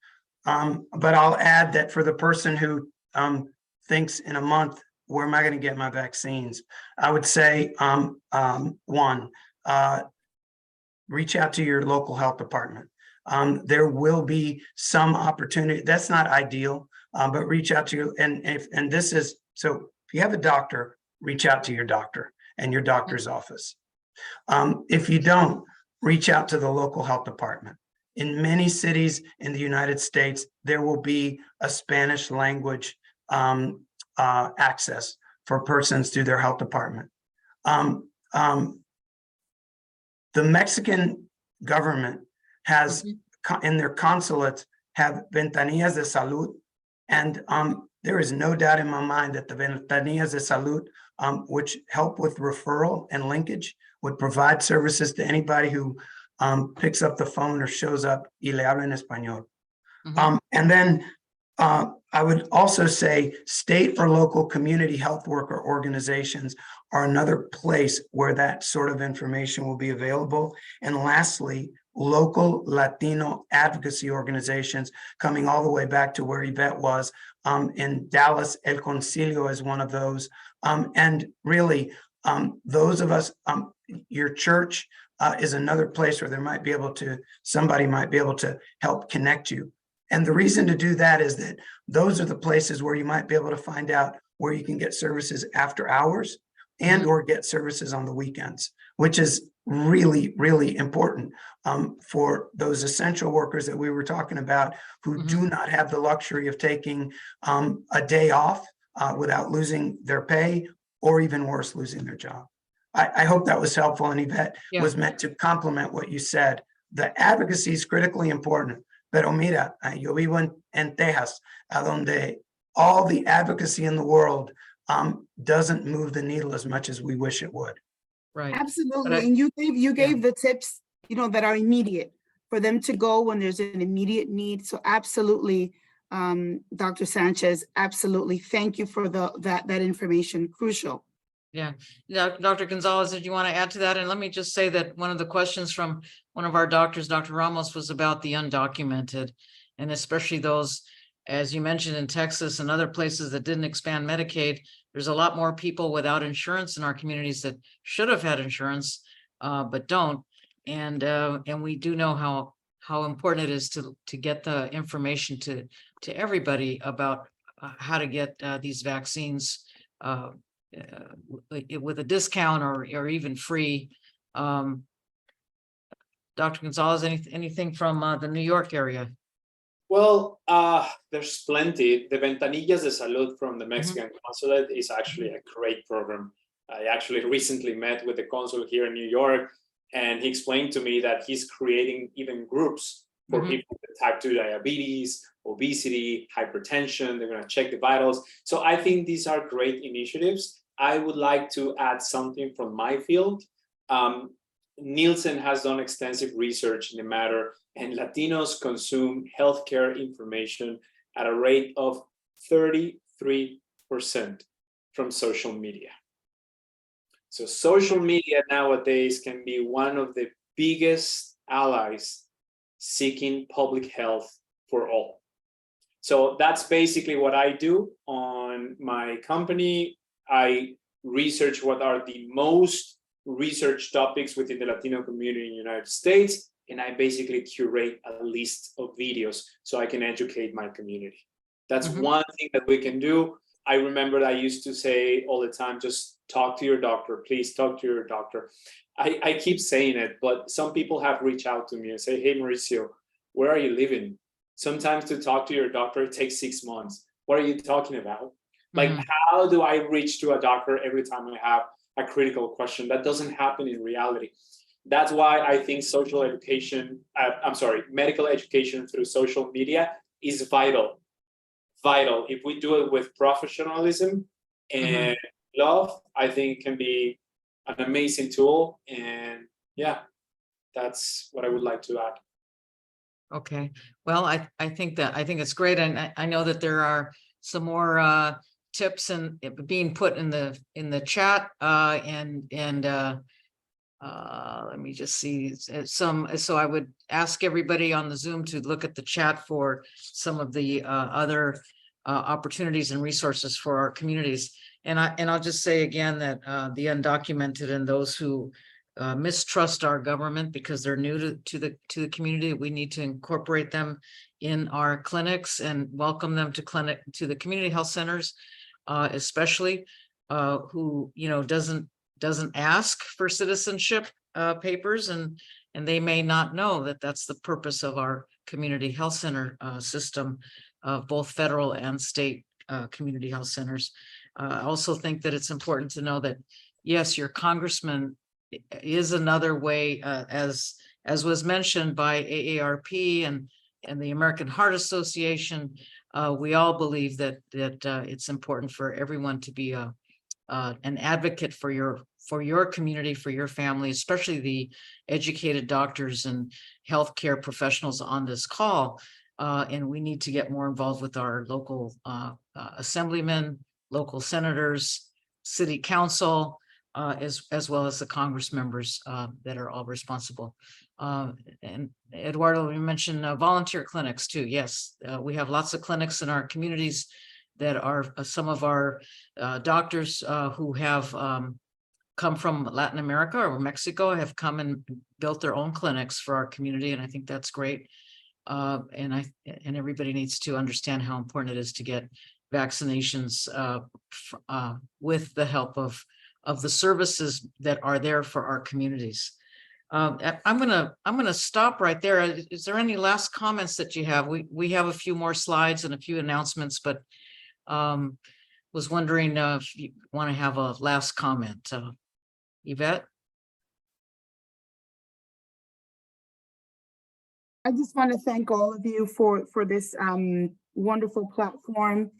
But I'll add that for the person who thinks in a month, where am I going to get my vaccines? I would say, one, reach out to your local health department. There will be some opportunity. That's not ideal, but reach out to you. And this is, so if you have a doctor, reach out to your doctor and your doctor's office. If you don't, reach out to the local health department. In many cities in the United States, there will be a Spanish language access for persons through their health department. The Mexican government has, in their consulates, have ventanillas de salud, and there is no doubt in my mind that the ventanillas de salud, which help with referral and linkage, would provide services to anybody who picks up the phone or shows up y le habla en español. And then I would also say state or local community health worker organizations are another place where that sort of information will be available. And lastly, local Latino advocacy organizations, coming all the way back to where Yvette was in Dallas. El Concilio is one of those. And really, those of us, your church is another place where there might be able to, somebody might be able to help connect you. And the reason to do that is that those are the places where you might be able to find out where you can get services after hours and or get services on the weekends, which is really, really important for those essential workers that we were talking about who do not have the luxury of taking a day off without losing their pay, or even worse, losing their job. I hope that was helpful, and Yvette was meant to complement what you said. The advocacy is critically important. Pero mira, yo vivo en Texas, donde all the advocacy in the world doesn't move the needle as much as we wish it would. Right. Absolutely. And you gave the tips, that are immediate for them to go when there's an immediate need. So absolutely, Dr. Sanchez, absolutely. Thank you for that information. Crucial. Yeah. Dr. Gonzalez, did you want to add to that? And let me just say that one of the questions from one of our doctors, Dr. Ramos, was about the undocumented, and especially those, as you mentioned, in Texas and other places that didn't expand Medicaid. There's a lot more people without insurance in our communities that should have had insurance, but don't. And we do know how important it is to get the information to everybody about how to get these vaccines with a discount or even free. Dr. Gonzalez, anything from the New York area? Well, there's plenty. The Ventanillas de Salud from the Mexican consulate is actually a great program. I actually recently met with the consul here in New York, and he explained to me that he's creating even groups for people with type 2 diabetes, obesity, hypertension. They're going to check the vitals. So I think these are great initiatives. I would like to add something from my field. Nielsen has done extensive research in the matter, and Latinos consume healthcare information at a rate of 33% from social media. So social media nowadays can be one of the biggest allies seeking public health for all. So that's basically what I do on my company. I research what are the most research topics within the Latino community in the United States, and I basically curate a list of videos so I can educate my community. That's one thing that we can do. I remember I used to say all the time, just talk to your doctor, please talk to your doctor. I keep saying it, but some people have reached out to me and say, hey, Mauricio, where are you living? Sometimes to talk to your doctor, it takes 6 months. What are you talking about? Like, how do I reach to a doctor every time I have a critical question? That doesn't happen in reality. That's why I think medical education through social media is vital. Vital. If we do it with professionalism and love, I think it can be an amazing tool. And yeah, that's what I would like to add. Okay. Well, I think it's great. And I know that there are some more tips and being put in the chat let me just see some. So I would ask everybody on the Zoom to look at the chat for some of the other opportunities and resources for our communities. And I'll just say again that the undocumented and those who mistrust our government because they're new to the community, we need to incorporate them in our clinics and welcome them to the community health centers, especially who doesn't ask for citizenship papers, and they may not know that that's the purpose of our community health center system, of both federal and state community health centers. I also think that it's important to know that, yes, your congressman is another way, as was mentioned by AARP and the American Heart Association. We all believe that it's important for everyone to be an advocate for your community, for your family, especially the educated doctors and healthcare professionals on this call. And we need to get more involved with our local assemblymen, local senators, city council, as well as the Congress members that are all responsible. And Eduardo, you mentioned volunteer clinics too. Yes, we have lots of clinics in our communities that are some of our doctors who have come from Latin America or Mexico have come and built their own clinics for our community. And I think that's great. And everybody needs to understand how important it is to get vaccinations with the help of the services that are there for our communities. I'm gonna stop right there. Is there any last comments that you have? We have a few more slides and a few announcements, but was wondering if you want to have a last comment, Yvette. I just want to thank all of you for this wonderful platform,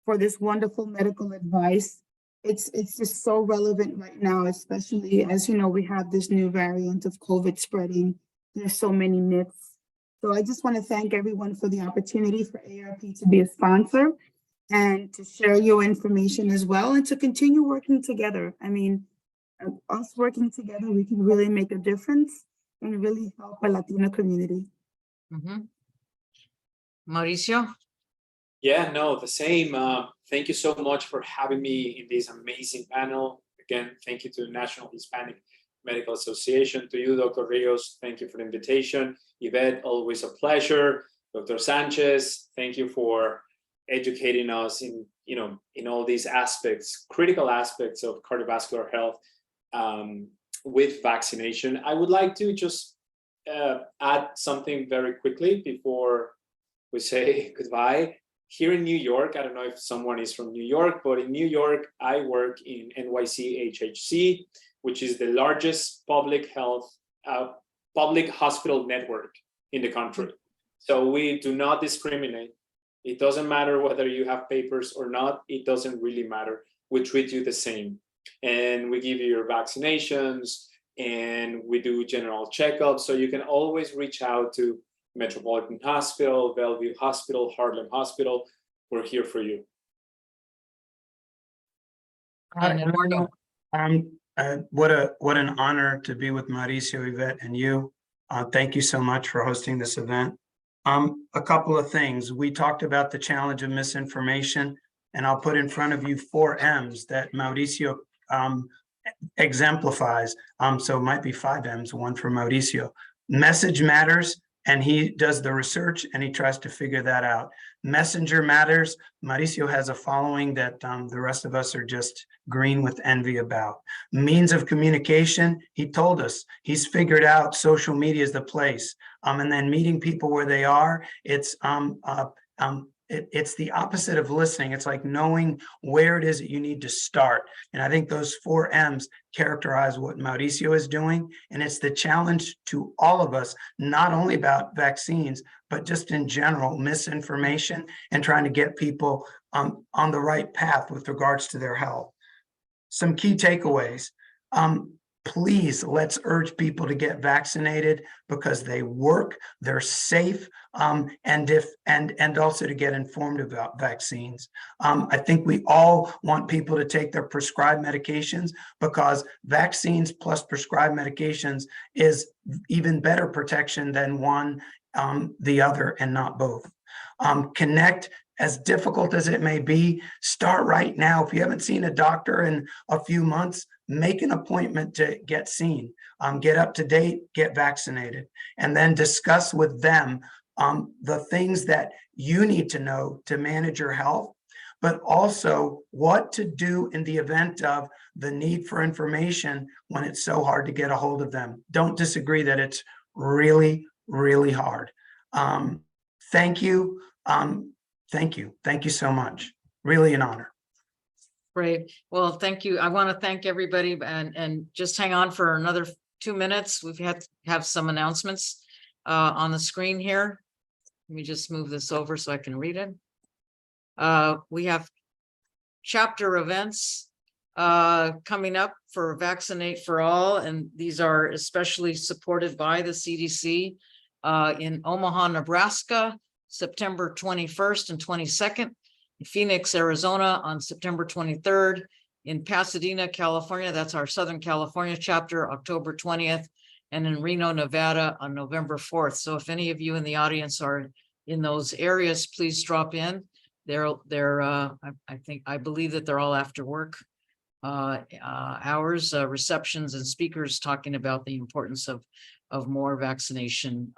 for this wonderful medical advice. It's just so relevant right now, especially as you know, we have this new variant of COVID spreading. There's so many myths. So I just want to thank everyone for the opportunity for AARP to be a sponsor and to share your information as well, and to continue working together. I mean, us working together, we can really make a difference and really help a Latino community. Mm-hmm. Mauricio? Yeah, no, the same. Thank you so much for having me in this amazing panel. Again, thank you to the National Hispanic Medical Association, to you, Dr. Rios. Thank you for the invitation. Yvette, always a pleasure. Dr. Sanchez, thank you for educating us in all these aspects, critical aspects of cardiovascular health with vaccination. I would like to just add something very quickly before we say goodbye. Here in New York, I don't know if someone is from New York, but in New York, I work in NYCHHC, which is the largest public hospital network in the country. So we do not discriminate. It doesn't matter whether you have papers or not. It doesn't really matter. We treat you the same. And we give you your vaccinations, and we do general checkups. So you can always reach out to Metropolitan Hospital, Bellevue Hospital, Harlem Hospital. We're here for you. Eduardo. What an honor to be with Mauricio, Yvette, and you. Thank you so much for hosting this event. A couple of things. We talked about the challenge of misinformation, and I'll put in front of you 4 M's that Mauricio exemplifies. So it might be 5 M's, one for Mauricio. Message matters, and he does the research and he tries to figure that out. Messenger matters. Mauricio has a following that the rest of us are just green with envy about. Means of communication, he told us he's figured out social media is the place. And then meeting people where they are, it's the opposite of listening. It's like knowing where it is that you need to start. And I think those 4 M's characterize what Mauricio is doing. And it's the challenge to all of us, not only about vaccines, but just in general, misinformation and trying to get people on the right path with regards to their health. Some key takeaways. Please, let's urge people to get vaccinated because they work, they're safe, and also to get informed about vaccines. I think we all want people to take their prescribed medications because vaccines plus prescribed medications is even better protection than one, the other, and not both. Connect. As difficult as it may be, start right now. If you haven't seen a doctor in a few months, make an appointment to get seen, get up to date, get vaccinated, and then discuss with them the things that you need to know to manage your health. but also what to do in the event of the need for information when it's so hard to get a hold of them. Don't disagree that it's really, really hard. Thank you. Thank you. Thank you so much. Really an honor. Great. Well, thank you. I want to thank everybody and just hang on for another 2 minutes. We've had to have some announcements on the screen here. Let me just move this over so I can read it. We have chapter events coming up for Vaccinate for All, and these are especially supported by the CDC in Omaha, Nebraska, September 21st and 22nd, in Phoenix, Arizona on September 23rd, in Pasadena, California, that's our Southern California chapter, October 20th, and in Reno, Nevada on November 4th. So if any of you in the audience are in those areas, please drop in. I believe that they're all after work hours, receptions and speakers talking about the importance of more vaccination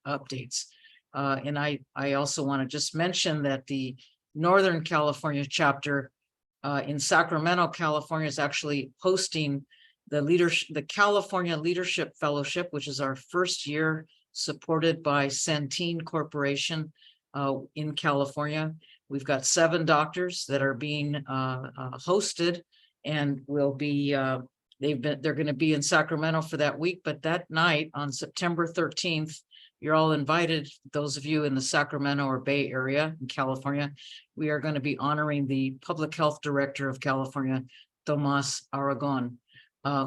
updates. And I also want to just mention that the Northern California chapter in Sacramento, California is actually hosting the California Leadership Fellowship, which is our first year supported by Centene Corporation in California. We've got 7 doctors that are being hosted and will be they're going to be in Sacramento for that week, but that night on September 13th, you're all invited, those of you in the Sacramento or Bay Area in California. We are going to be honoring the Public Health Director of California, Tomas Aragon,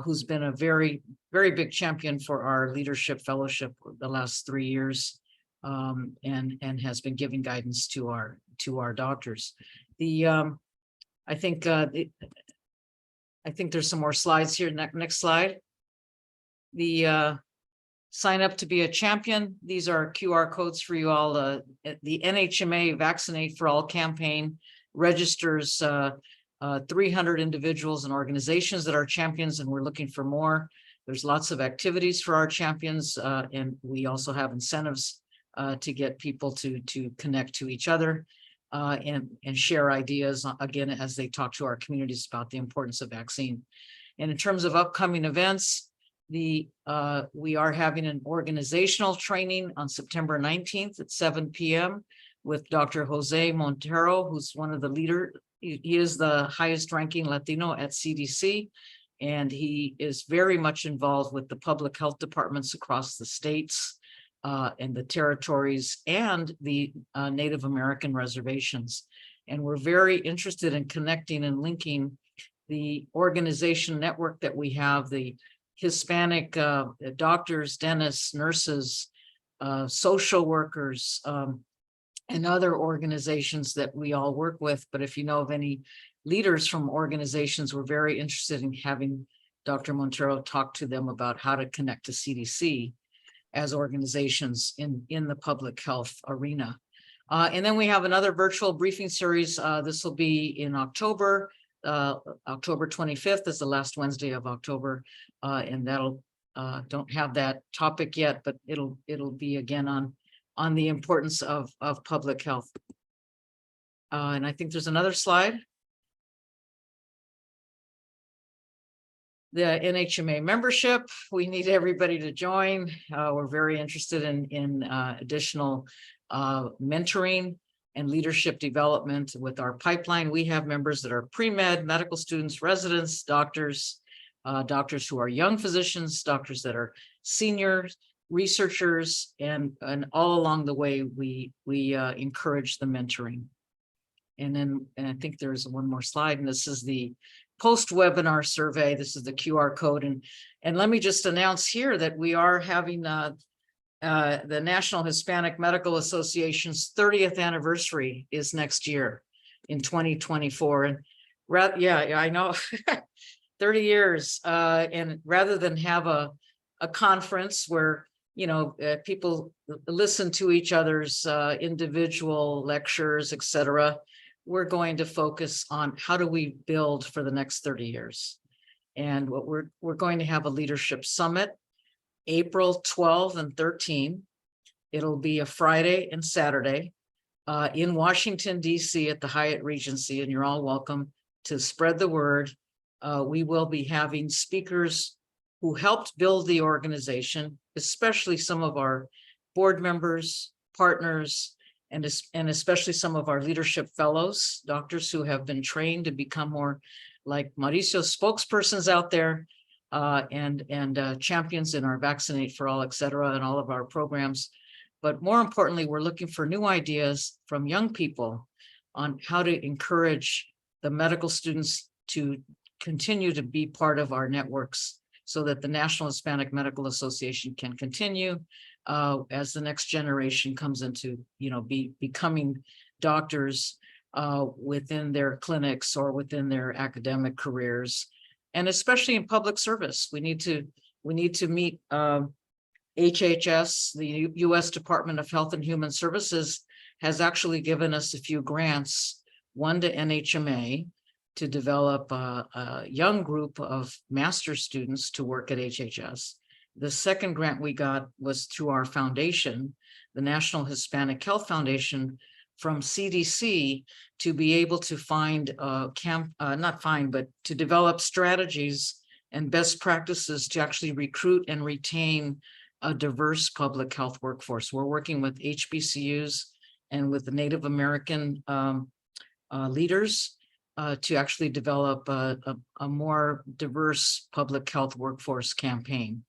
who's been a very, very big champion for our leadership fellowship the last 3 years, and has been giving guidance to our doctors. I think there's some more slides here. Next slide. The sign up to be a champion. These are QR codes for you all. The NHMA Vaccinate for All campaign registers 300 individuals and organizations that are champions, and we're looking for more. There's lots of activities for our champions, and we also have incentives to get people to connect to each other and share ideas, again, as they talk to our communities about the importance of vaccine. And in terms of upcoming events, we are having an organizational training on September 19th at 7 p.m. with Dr. Jose Montero, who's one of the leaders. He is the highest ranking Latino at CDC, and he is very much involved with the public health departments across the states and the territories and the Native American reservations. And we're very interested in connecting and linking the organization network that we have, the Hispanic doctors, dentists, nurses, social workers, and other organizations that we all work with. But if you know of any leaders from organizations, we're very interested in having Dr. Montero talk to them about how to connect to CDC as organizations in the public health arena. And then we have another virtual briefing series. This will be in October. October 25th is the last Wednesday of October, and that'll don't have that topic yet, but it'll be again on the importance of public health. And I think there's another slide. The NHMA membership, we need everybody to join. We're very interested in additional mentoring and leadership development with our pipeline. We have members that are pre-med, medical students, residents, doctors, doctors who are young physicians, doctors that are senior researchers, and all along the way, we encourage the mentoring. And I think there's one more slide, and this is the post-webinar survey. This is the QR code. And let me just announce here that we are having the National Hispanic Medical Association's 30th anniversary is next year in 2024. And yeah, I know 30 years. And rather than have a conference where, you know, people listen to each other's individual lectures, etc., we're going to focus on how do we build for the next 30 years. And what we're going to have a leadership summit, April 12 and 13. It'll be a Friday and Saturday. in Washington, D.C. at the Hyatt Regency, and you're all welcome to spread the word. We will be having speakers who helped build the organization, especially some of our board members, partners, and especially some of our leadership fellows, doctors who have been trained to become more like Mauricio spokespersons out there, and champions in our Vaccinate for All, et cetera, and all of our programs. But more importantly, we're looking for new ideas from young people on how to encourage the medical students to continue to be part of our networks so that the National Hispanic Medical Association can continue as the next generation comes into, becoming doctors within their clinics or within their academic careers, and especially in public service. We need to meet HHS, the U.S. Department of Health and Human Services, has actually given us a few grants, one to NHMA to develop a young group of master's students to work at HHS. The second grant we got was through our foundation, the National Hispanic Health Foundation, from CDC, to be able to find but to develop strategies and best practices to actually recruit and retain a diverse public health workforce. We're working with HBCUs and with the Native American leaders to actually develop a more diverse public health workforce campaign.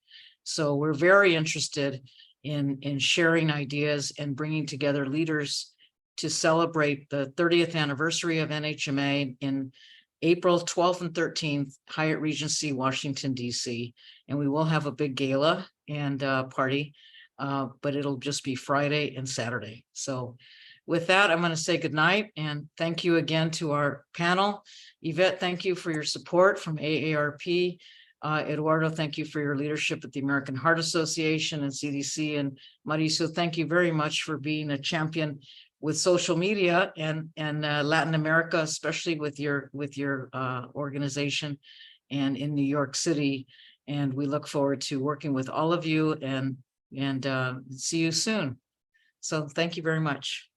So we're very interested in sharing ideas and bringing together leaders to celebrate the 30th anniversary of NHMA in April 12th and 13th, Hyatt Regency, Washington, D.C. And we will have a big gala and party, but it'll just be Friday and Saturday. So with that, I'm going to say goodnight and thank you again to our panel. Yvette, thank you for your support from AARP. Eduardo, thank you for your leadership at the American Heart Association and CDC. And Mauricio, thank you very much for being a champion with social media and Latin America, especially with your organization and in New York City. And we look forward to working with all of you and see you soon. So thank you very much.